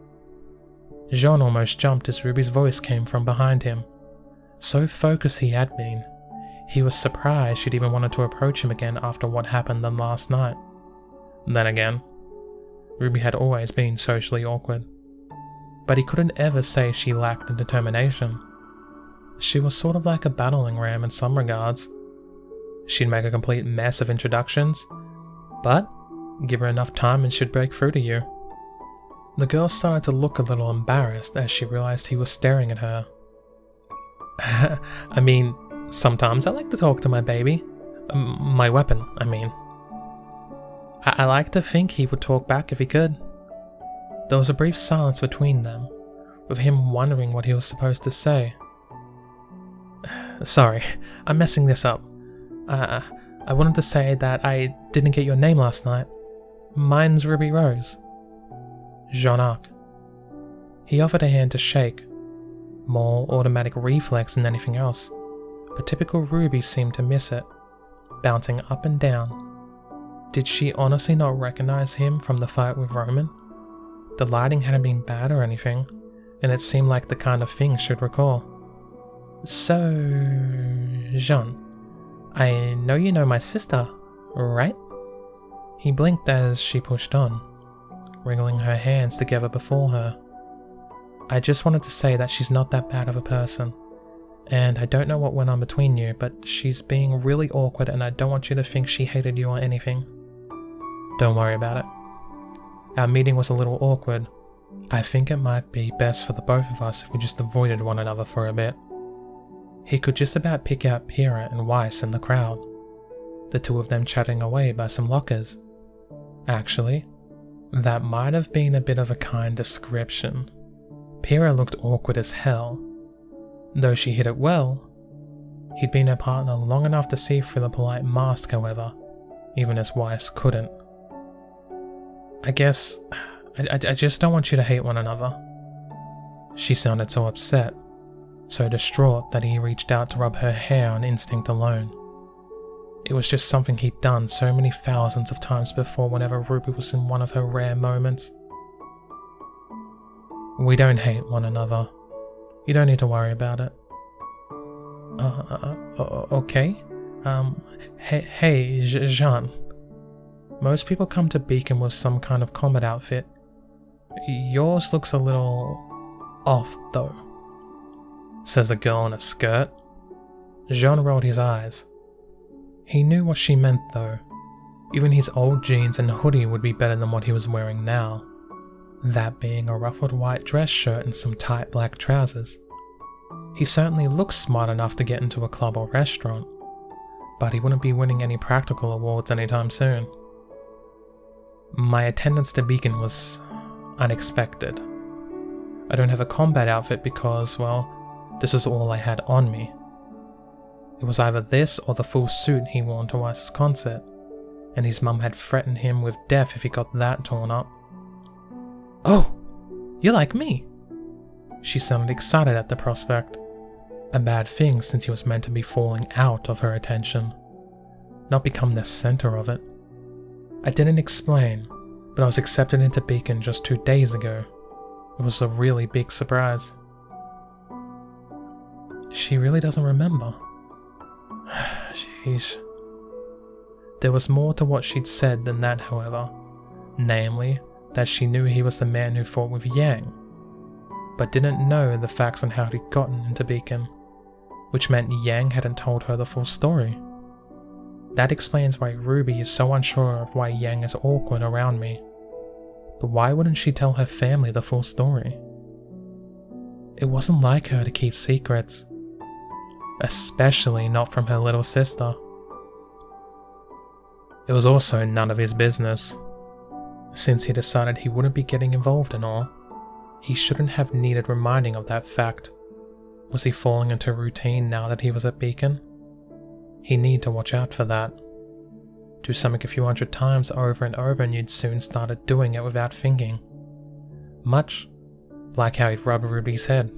Jaune almost jumped as Ruby's voice came from behind him. So focused he had been, he was surprised she'd even wanted to approach him again after what happened then last night. Then again, Ruby had always been socially awkward. But he couldn't ever say she lacked in determination. She was sort of like a battling ram in some regards. She'd make a complete mess of introductions, but give her enough time and she'd break through to you. The girl started to look a little embarrassed as she realized he was staring at her. I mean, sometimes I like to talk to my baby. My weapon, I mean. I like to think he would talk back if he could. There was a brief silence between them, with him wondering what he was supposed to say. Sorry, I'm messing this up. I wanted to say that I didn't get your name last night. Mine's Ruby Rose. Jaune arc. He offered a hand to shake. More automatic reflex than anything else, but typical Ruby seemed to miss it, bouncing up and down. Did she honestly not recognize him from the fight with Roman? The lighting hadn't been bad or anything, and it seemed like the kind of thing she'd recall. So, Jaune, I know you know my sister, right? He blinked as she pushed on, wriggling her hands together before her. I just wanted to say that she's not that bad of a person, and I don't know what went on between you, but she's being really awkward and I don't want you to think she hated you or anything. Don't worry about it. Our meeting was a little awkward. I think it might be best for the both of us if we just avoided one another for a bit. He could just about pick out Pyrrha and Weiss in the crowd, the two of them chatting away by some lockers. Actually, That might have been a bit of a kind description. Pyrrha looked awkward as hell. Though she hid it well, he'd been her partner long enough to see through the polite mask, however, even as Weiss couldn't. I guess, I just don't want you to hate one another. She sounded so upset, so distraught that he reached out to rub her hair on instinct alone. It was just something he'd done so many thousands of times before whenever Ruby was in one of her rare moments. We don't hate one another. You don't need to worry about it. Okay? Hey, Jaune. Most people come to Beacon with some kind of combat outfit. Yours looks a little off, though, says the girl in a skirt. Jaune rolled his eyes. He knew what she meant, though. Even his old jeans and hoodie would be better than what he was wearing now. That being a ruffled white dress shirt and some tight black trousers. He certainly looked smart enough to get into a club or restaurant, but he wouldn't be winning any practical awards anytime soon. My attendance to Beacon was unexpected. I don't have a combat outfit because, well, this is all I had on me. It was either this or the full suit he wore to Weiss's concert, and his mum had threatened him with death if he got that torn up. Oh, you're like me. She sounded excited at the prospect. A bad thing since he was meant to be falling out of her attention, not become the center of it. I didn't explain, but I was accepted into Beacon just 2 days ago. It was a really big surprise. She really doesn't remember. Sheesh. There was more to what she'd said than that, however. Namely, that she knew he was the man who fought with Yang, but didn't know the facts on how he'd gotten into Beacon, which meant Yang hadn't told her the full story. That explains why Ruby is so unsure of why Yang is awkward around me. But why wouldn't she tell her family the full story? It wasn't like her to keep secrets. Especially not from her little sister. It was also none of his business. Since he decided he wouldn't be getting involved in all, he shouldn't have needed reminding of that fact. Was he falling into routine now that he was at Beacon? He needed to watch out for that. Do something a few hundred times over and over and you'd soon started doing it without thinking. Much like how he'd rub Ruby's head.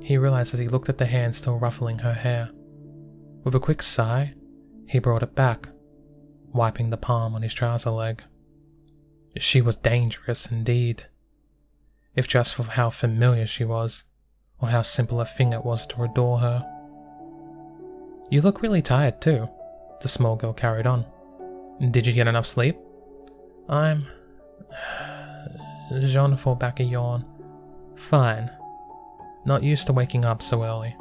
He realized as he looked at the hand still ruffling her hair. With a quick sigh, he brought it back, wiping the palm on his trouser leg. She was dangerous indeed, if just for how familiar she was, or how simple a thing it was to adore her. You look really tired too, the small girl carried on. Did you get enough sleep? Jaune fell back a yawn. Fine. Not used to waking up so early.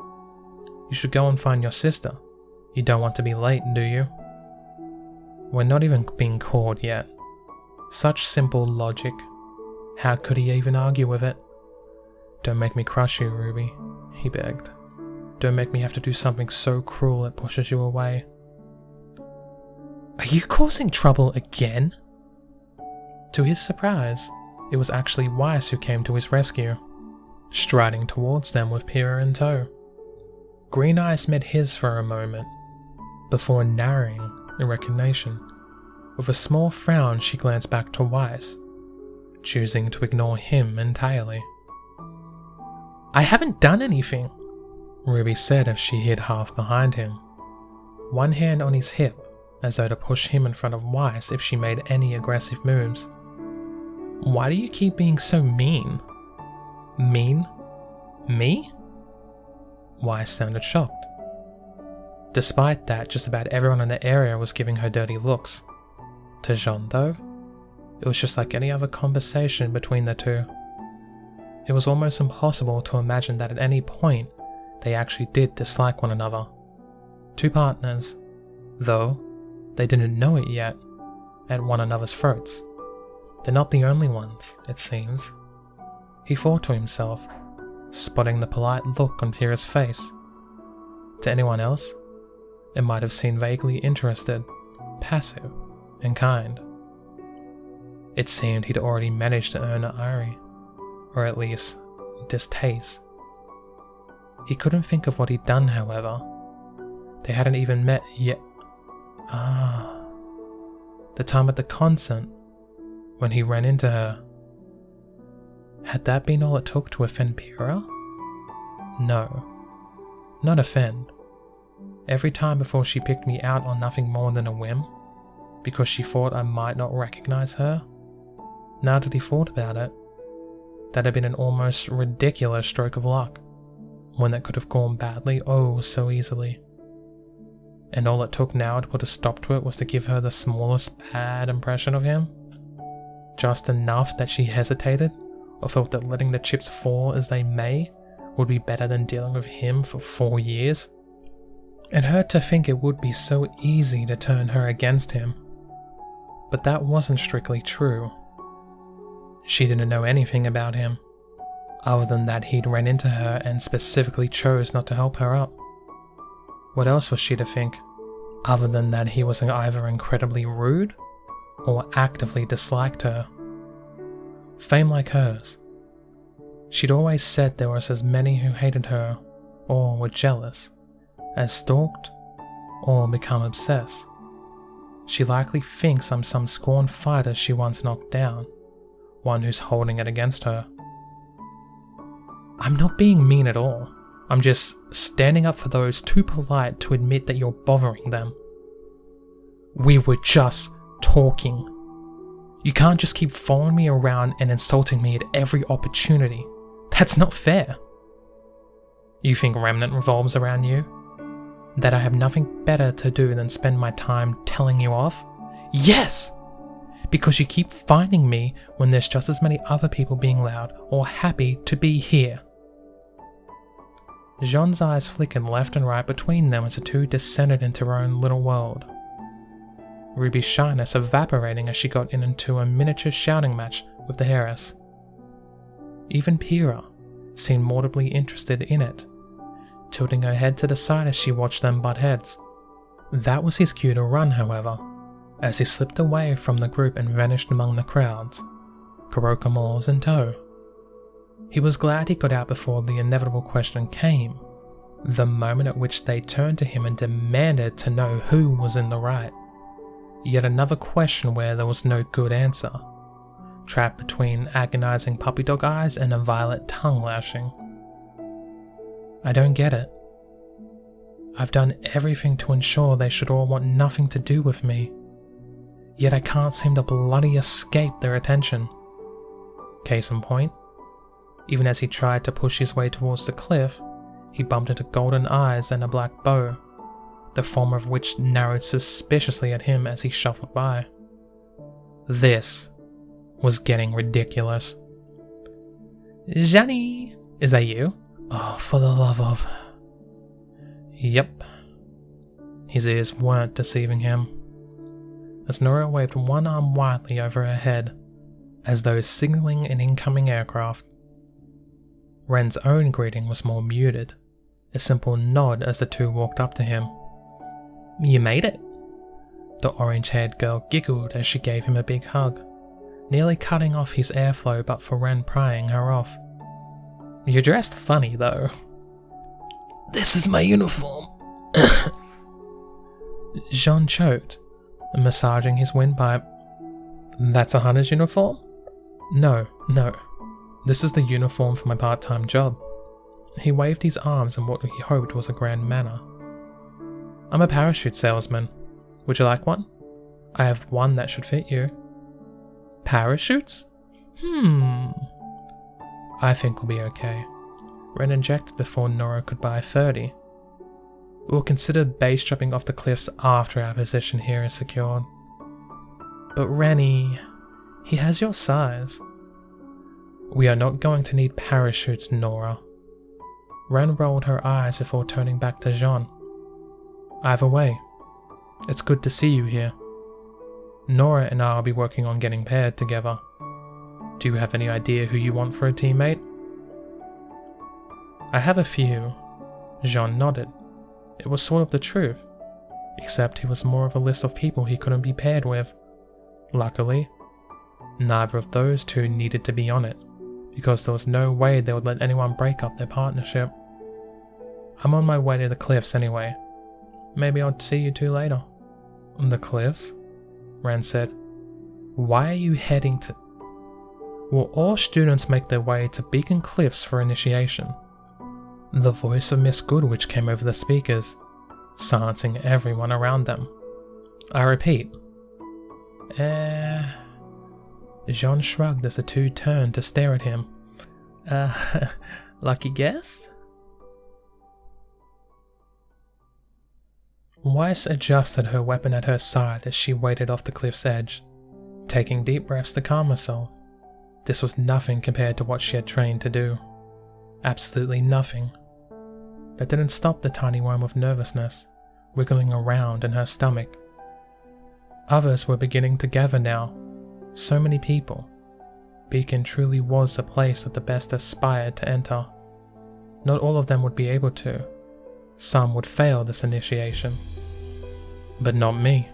You should go and find your sister. You don't want to be late, do you? We're not even being called yet. Such simple logic. How could he even argue with it? Don't make me crush you, Ruby, he begged. Don't make me have to do something so cruel it pushes you away. Are you causing trouble again? To his surprise, it was actually Weiss who came to his rescue, striding towards them with Pyrrha in tow. Green eyes met his for a moment, before narrowing in recognition. With a small frown, she glanced back to Weiss, choosing to ignore him entirely. I haven't done anything, Ruby said as she hid half behind him, one hand on his hip as though to push him in front of Weiss if she made any aggressive moves. Why do you keep being so mean? Mean? Me? Weiss sounded shocked. Despite that, just about everyone in the area was giving her dirty looks. To Jaune, though, it was just like any other conversation between the two. It was almost impossible to imagine that at any point they actually did dislike one another. Two partners, though they didn't know it yet, at one another's throats. They're not the only ones, it seems. He thought to himself, spotting the polite look on Pyrrha's face. To anyone else, it might have seemed vaguely interested, passive, and kind. It seemed he'd already managed to earn her ire, or at least distaste. He couldn't think of what he'd done, however. They hadn't even met yet. The time at the concert, when he ran into her. Had that been all it took to offend Pyrrha? No, not offend. Every time before she picked me out on nothing more than a whim, because she thought I might not recognize her. Now that he thought about it, that had been an almost ridiculous stroke of luck, one that could have gone badly oh so easily. And all it took now to put a stop to it was to give her the smallest bad impression of him. Just enough that she hesitated, or felt that letting the chips fall as they may would be better than dealing with him for 4 years. It hurt to think it would be so easy to turn her against him. But that wasn't strictly true. She didn't know anything about him, other than that he'd ran into her and specifically chose not to help her up. What else was she to think, other than that he was either incredibly rude, or actively disliked her? Fame like hers. She'd always said there was as many who hated her, or were jealous, as stalked, or become obsessed. She likely thinks I'm some scorned fighter she once knocked down, one who's holding it against her. I'm not being mean at all. I'm just standing up for those too polite to admit that you're bothering them. We were just talking. You can't just keep following me around and insulting me at every opportunity. That's not fair. You think Remnant revolves around you? That I have nothing better to do than spend my time telling you off? Yes! Because you keep finding me when there's just as many other people being loud or happy to be here. Jaune's eyes flickered left and right between them as the two descended into her own little world. Ruby's shyness evaporating as she got into a miniature shouting match with the heiress. Even Pyrrha seemed morbidly interested in it, tilting her head to the side as she watched them butt heads. That was his cue to run, however, as he slipped away from the group and vanished among the crowds, Kuroka Moors in tow. He was glad he got out before the inevitable question came, the moment at which they turned to him and demanded to know who was in the right. Yet another question where there was no good answer, trapped between agonizing puppy dog eyes and a violet tongue lashing. I don't get it. I've done everything to ensure they should all want nothing to do with me, yet I can't seem to bloody escape their attention. Case in point, even as he tried to push his way towards the cliff, he bumped into golden eyes and a black bow, the former of which narrowed suspiciously at him as he shuffled by. This was getting ridiculous. Jaune, is that you? Oh, for the love of... Yep. His ears weren't deceiving him, as Nora waved one arm widely over her head, as though signaling an incoming aircraft. Ren's own greeting was more muted, a simple nod as the two walked up to him. You made it. The orange-haired girl giggled as she gave him a big hug, nearly cutting off his airflow but for Ren prying her off. You're dressed funny, though. This is my uniform. Jaune choked, massaging his windpipe. That's a hunter's uniform? No. This is the uniform for my part-time job. He waved his arms in what he hoped was a grand manner. I'm a parachute salesman. Would you like one? I have one that should fit you. Parachutes? I think we'll be okay. Ren injected before Nora could buy 30. We'll consider base jumping off the cliffs after our position here is secured. But Rennie, he has your size. We are not going to need parachutes, Nora. Ren rolled her eyes before turning back to Jaune. Either way, it's good to see you here. Nora and I will be working on getting paired together. Do you have any idea who you want for a teammate? I have a few. Jaune nodded. It was sort of the truth, except he was more of a list of people he couldn't be paired with. Luckily, Neither of those two needed to be on it, because there was no way they would let anyone break up their partnership. I'm on my way to the cliffs anyway. Maybe I'll see you two later. The cliffs? Ren said. Why are you heading to... Well, all students make their way to Beacon Cliffs for initiation. The voice of Miss Goodwitch came over the speakers, silencing everyone around them. I repeat. Jaune shrugged as the two turned to stare at him. Lucky guess? Weiss adjusted her weapon at her side as she waited off the cliff's edge, taking deep breaths to calm herself. This was nothing compared to what she had trained to do. Absolutely nothing. That didn't stop the tiny worm of nervousness, wiggling around in her stomach. Others were beginning to gather now. So many people. Beacon truly was a place that the best aspired to enter. Not all of them would be able to. Some would fail this initiation. But not me.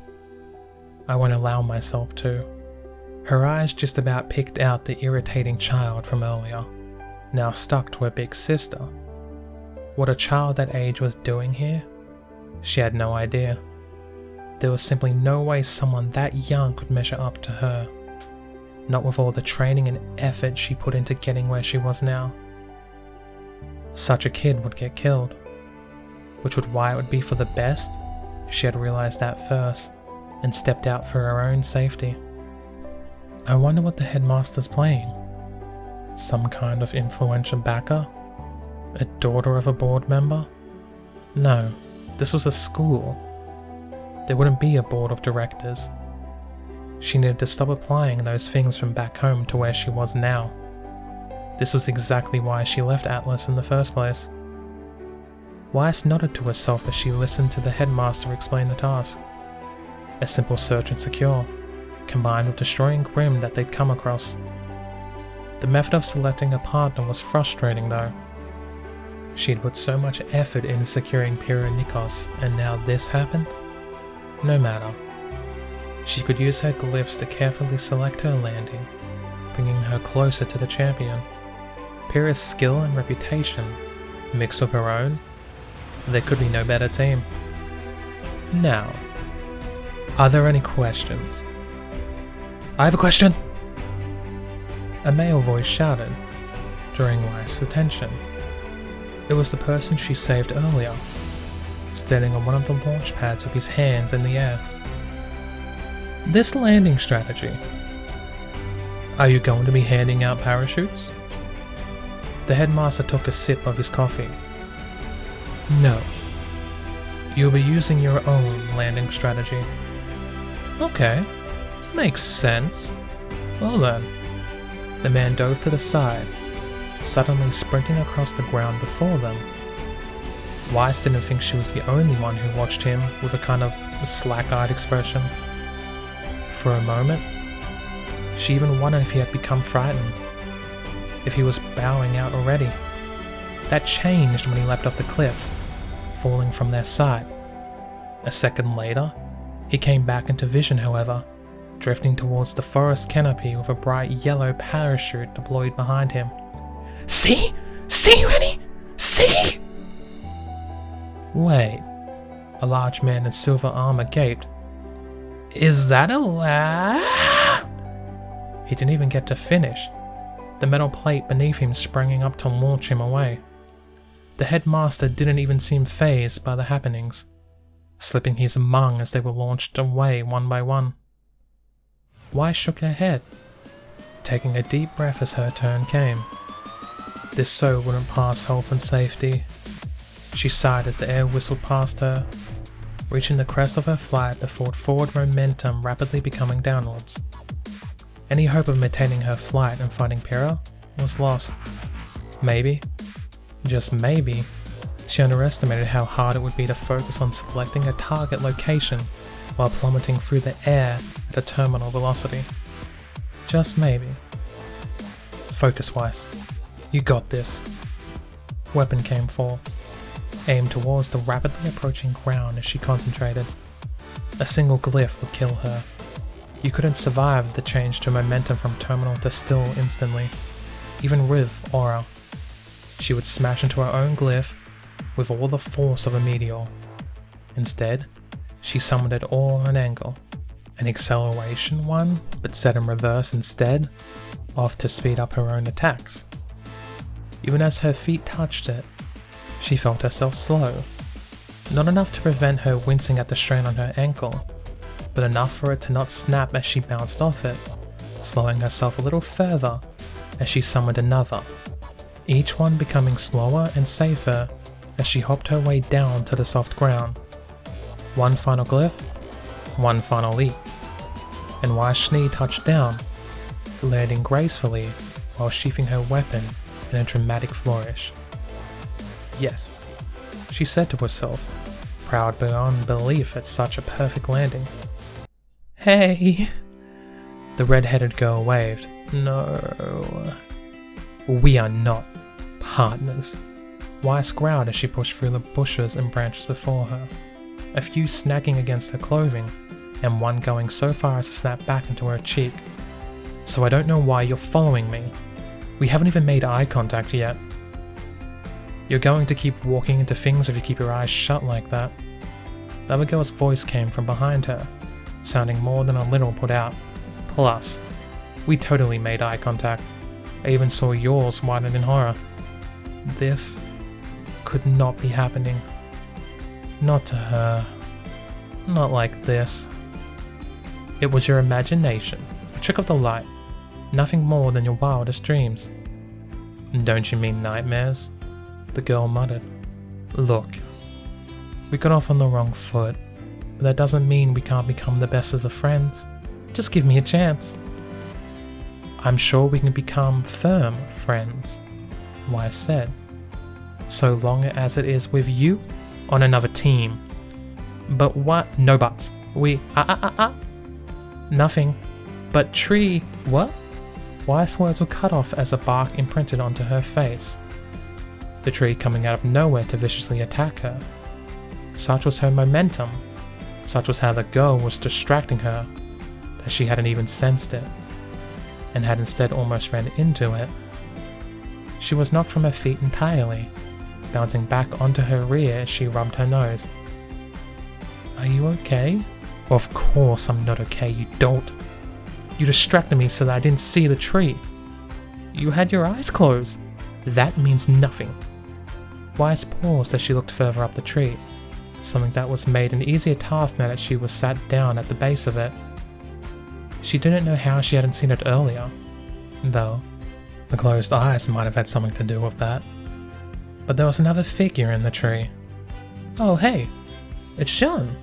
I won't allow myself to. Her eyes just about picked out the irritating child from earlier, now stuck to her big sister. What a child that age was doing here? She had no idea. There was simply no way someone that young could measure up to her. Not with all the training and effort she put into getting where she was now. Such a kid would get killed. Which would why it would be for the best if she had realized that first and stepped out for her own safety. I wonder what the headmaster's playing. Some kind of influential backer? A daughter of a board member? No, this was a school. There wouldn't be a board of directors. She needed to stop applying those things from back home to where she was now. This was exactly why she left Atlas in the first place. Weiss nodded to herself as she listened to the headmaster explain the task. A simple search and secure, combined with destroying Grimm that they'd come across. The method of selecting a partner was frustrating though. She'd put so much effort into securing Pyrrha Nikos, and now this happened? No matter. She could use her glyphs to carefully select her landing, bringing her closer to the champion. Pyrrha's skill and reputation, mixed with her own, there could be no better team. Now, are there any questions? I have a question! A male voice shouted, drawing Weiss' attention. It was the person she saved earlier, standing on one of the launch pads with his hands in the air. This landing strategy. Are you going to be handing out parachutes? The headmaster took a sip of his coffee. No. You'll be using your own landing strategy. Okay, makes sense. Well then. The man dove to the side, suddenly sprinting across the ground before them. Weiss didn't think she was the only one who watched him with a kind of slack-eyed expression. For a moment, she even wondered if he had become frightened, if he was bowing out already. That changed when he leapt off the cliff, falling from their sight. A second later, he came back into vision however, drifting towards the forest canopy with a bright yellow parachute deployed behind him. See? See, Rennie? See? Wait. A large man in silver armor gaped. Is that allowed? He didn't even get to finish. The metal plate beneath him springing up to launch him away. The headmaster didn't even seem fazed by the happenings, slipping his mung as they were launched away one by one. Weiss shook her head, taking a deep breath as her turn came. This so wouldn't pass health and safety. She sighed as the air whistled past her, reaching the crest of her flight before forward momentum rapidly becoming downwards. Any hope of maintaining her flight and finding Pyrrha was lost. Maybe, just maybe, she underestimated how hard it would be to focus on selecting a target location while plummeting through the air at a terminal velocity. Just maybe. Focus, Weiss. You got this. Weapon came forth, aimed towards the rapidly approaching ground as she concentrated. A single glyph would kill her. You couldn't survive the change to momentum from terminal to still instantly, even with aura. She would smash into her own glyph with all the force of a meteor. Instead, she summoned it all on an angle, an acceleration one, but set in reverse instead, off to speed up her own attacks. Even as her feet touched it, she felt herself slow. Not enough to prevent her wincing at the strain on her ankle, but enough for it to not snap as she bounced off it, slowing herself a little further as she summoned another, each one becoming slower and safer as she hopped her way down to the soft ground. One final glyph, one final leap, and Schnee touched down, landing gracefully while sheathing her weapon in a dramatic flourish. Yes, she said to herself, proud beyond belief at such a perfect landing. Hey! The red-headed girl waved. No. We are not partners. Weiss growled as she pushed through the bushes and branches before her, a few snagging against her clothing, and one going so far as to snap back into her cheek. So I don't know why you're following me. We haven't even made eye contact yet. You're going to keep walking into things if you keep your eyes shut like that. The other girl's voice came from behind her, sounding more than a little put out. Plus, we totally made eye contact. I even saw yours widen in horror. This could not be happening. Not to her. Not like this. It was your imagination, a trick of the light, nothing more than your wildest dreams. Don't you mean nightmares? The girl muttered. Look, we got off on the wrong foot, but that doesn't mean we can't become the best as friends. Just give me a chance. I'm sure we can become firm friends, Weiss said. So long as it is with you on another team. But what? No buts. Nothing. But tree. What? Weiss' words were cut off as a bark imprinted onto her face. The tree coming out of nowhere to viciously attack her. Such was her momentum. Such was how the girl was distracting her, that she hadn't even sensed it, and had instead almost ran into it. She was knocked from her feet entirely, bouncing back onto her rear as she rubbed her nose. Are you okay? Of course I'm not okay, you dolt. You distracted me so that I didn't see the tree. You had your eyes closed. That means nothing. Weiss paused as she looked further up the tree, something that was made an easier task now that she was sat down at the base of it. She didn't know how she hadn't seen it earlier, though the closed eyes might have had something to do with that. But there was another figure in the tree. Oh hey, it's Jaune.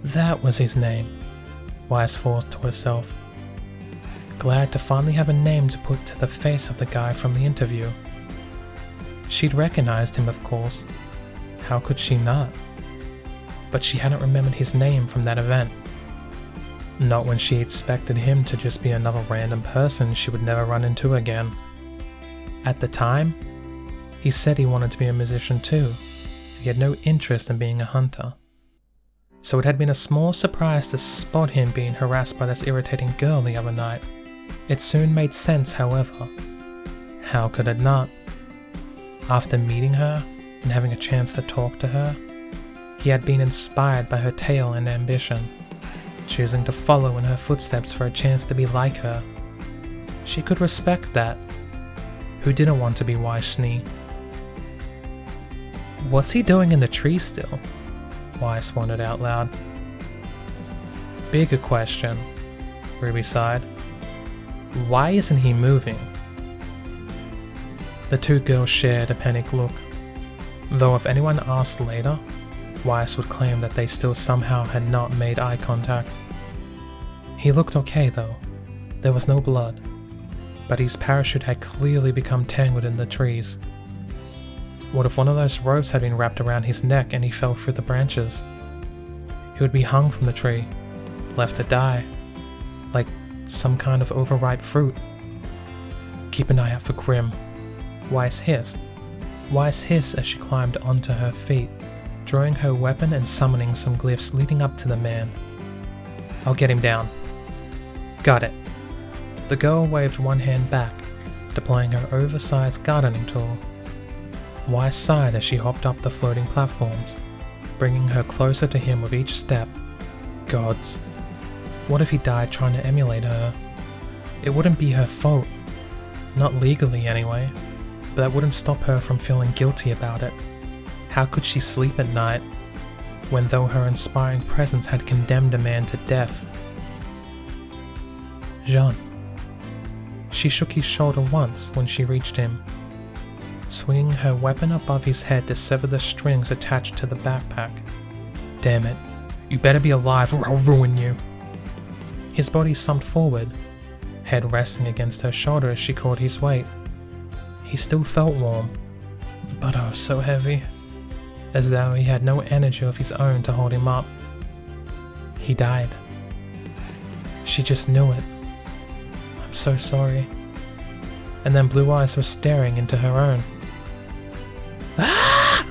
That was his name, Weiss thought to herself, glad to finally have a name to put to the face of the guy from the interview. She'd recognized him, of course. How could she not? But she hadn't remembered his name from that event. Not when she expected him to just be another random person she would never run into again. At the time, he said he wanted to be a musician too. He had no interest in being a hunter. So it had been a small surprise to spot him being harassed by this irritating girl the other night. It soon made sense, however. How could it not? After meeting her and having a chance to talk to her, he had been inspired by her tale and ambition, choosing to follow in her footsteps for a chance to be like her. She could respect that. Who didn't want to be Weiss? What's he doing in the tree still? Weiss wondered out loud. Bigger question, Ruby sighed. Why isn't he moving? The two girls shared a panicked look, though if anyone asked later, Weiss would claim that they still somehow had not made eye contact. He looked okay though. There was no blood, but his parachute had clearly become tangled in the trees. What if one of those ropes had been wrapped around his neck and he fell through the branches? He would be hung from the tree, left to die, like some kind of overripe fruit. Keep an eye out for Grim, Weiss hissed. Weiss hissed as she climbed onto her feet, drawing her weapon and summoning some glyphs leading up to the man. I'll get him down, Got it. The girl waved one hand back, deploying her oversized gardening tool. Weiss sighed as she hopped up the floating platforms, bringing her closer to him with each step. Gods. What if he died trying to emulate her? It wouldn't be her fault. Not legally anyway. But that wouldn't stop her from feeling guilty about it. How could she sleep at night, when though her inspiring presence had condemned a man to death? Jaune. She shook his shoulder once when she reached him, swinging her weapon above his head to sever the strings attached to the backpack. Damn it. You better be alive or I'll ruin you. His body slumped forward, head resting against her shoulder as she caught his weight. He still felt warm, but oh so heavy, as though he had no energy of his own to hold him up. He died. She just knew it. I'm so sorry. And then blue eyes were staring into her own. Ah!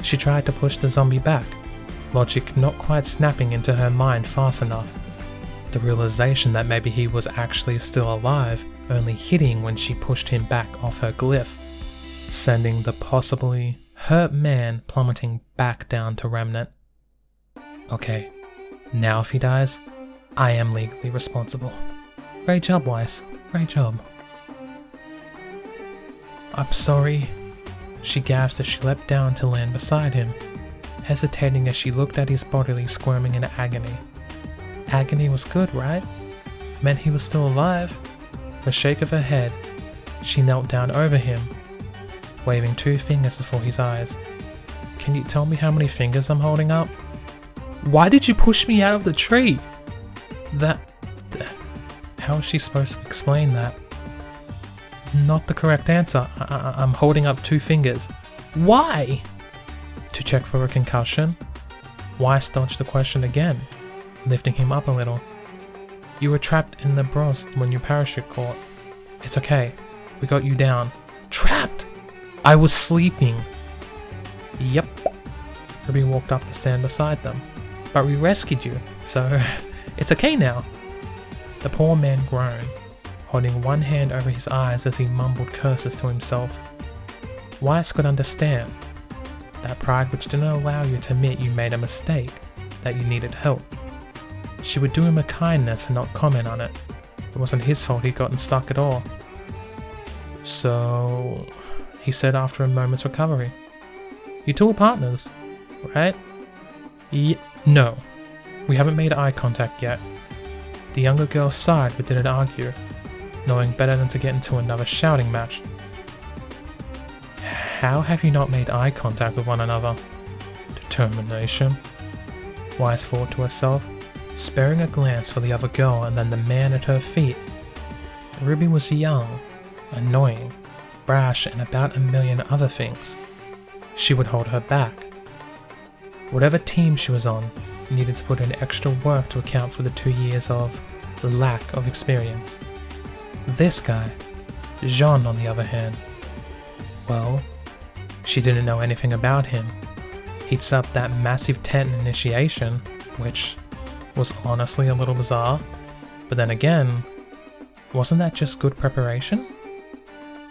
She tried to push the zombie back, logic not quite snapping into her mind fast enough. The realization that maybe he was actually still alive only hitting when she pushed him back off her glyph, sending the possibly hurt man plummeting back down to Remnant. Okay, now if he dies, I am legally responsible. Great job, Weiss. Great job. I'm sorry, she gasped as she leapt down to land beside him, hesitating as she looked at his body squirming in agony. Agony was good, right? Meant he was still alive. With a shake of her head, she knelt down over him, waving 2 fingers before his eyes. Can you tell me how many fingers I'm holding up? Why did you push me out of the tree? How is she supposed to explain that? Not the correct answer. I'm holding up 2 fingers. Why? To check for a concussion? Weiss dodged the question again, lifting him up a little. You were trapped in the Brost when your parachute caught. It's okay. We got you down. Trapped? I was sleeping. Yep. Ruby walked up to stand beside them. But we rescued you, so it's okay now. The poor man groaned, holding one hand over his eyes as he mumbled curses to himself. Weiss could understand. That pride which didn't allow you to admit you made a mistake, that you needed help. She would do him a kindness and not comment on it. It wasn't his fault he'd gotten stuck at all. So, he said after a moment's recovery. You two are partners, right? No, we haven't made eye contact yet. The younger girl sighed but didn't argue, knowing better than to get into another shouting match. How have you not made eye contact with one another? Determination, Weiss thought to herself, sparing a glance for the other girl and then the man at her feet. Ruby was young, annoying, brash, and about a million other things. She would hold her back. Whatever team she was on needed to put in extra work to account for the 2 years of lack of experience. This guy, Jaune on the other hand, well, she didn't know anything about him. He'd set up that massive tent initiation, which was honestly a little bizarre, but then again, wasn't that just good preparation?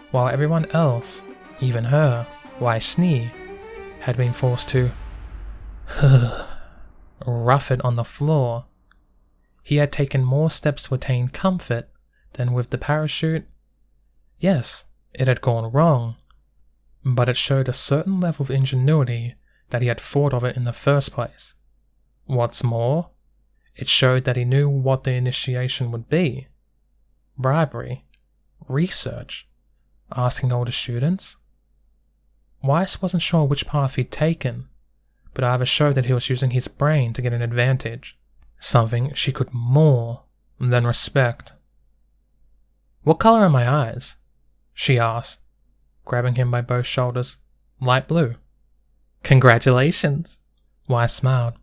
While everyone else, even her, Weiss, had been forced to rough it on the floor, he had taken more steps to attain comfort than with the parachute. Yes, it had gone wrong, but it showed a certain level of ingenuity that he had thought of it in the first place. What's more, it showed that he knew what the initiation would be. Bribery, research, asking older students. Weiss wasn't sure which path he'd taken, but either showed that he was using his brain to get an advantage, something she could more than respect. What color are my eyes? She asked, grabbing him by both shoulders. Light blue. Congratulations, Weiss smiled.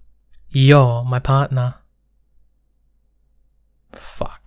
You're my partner. Fuck.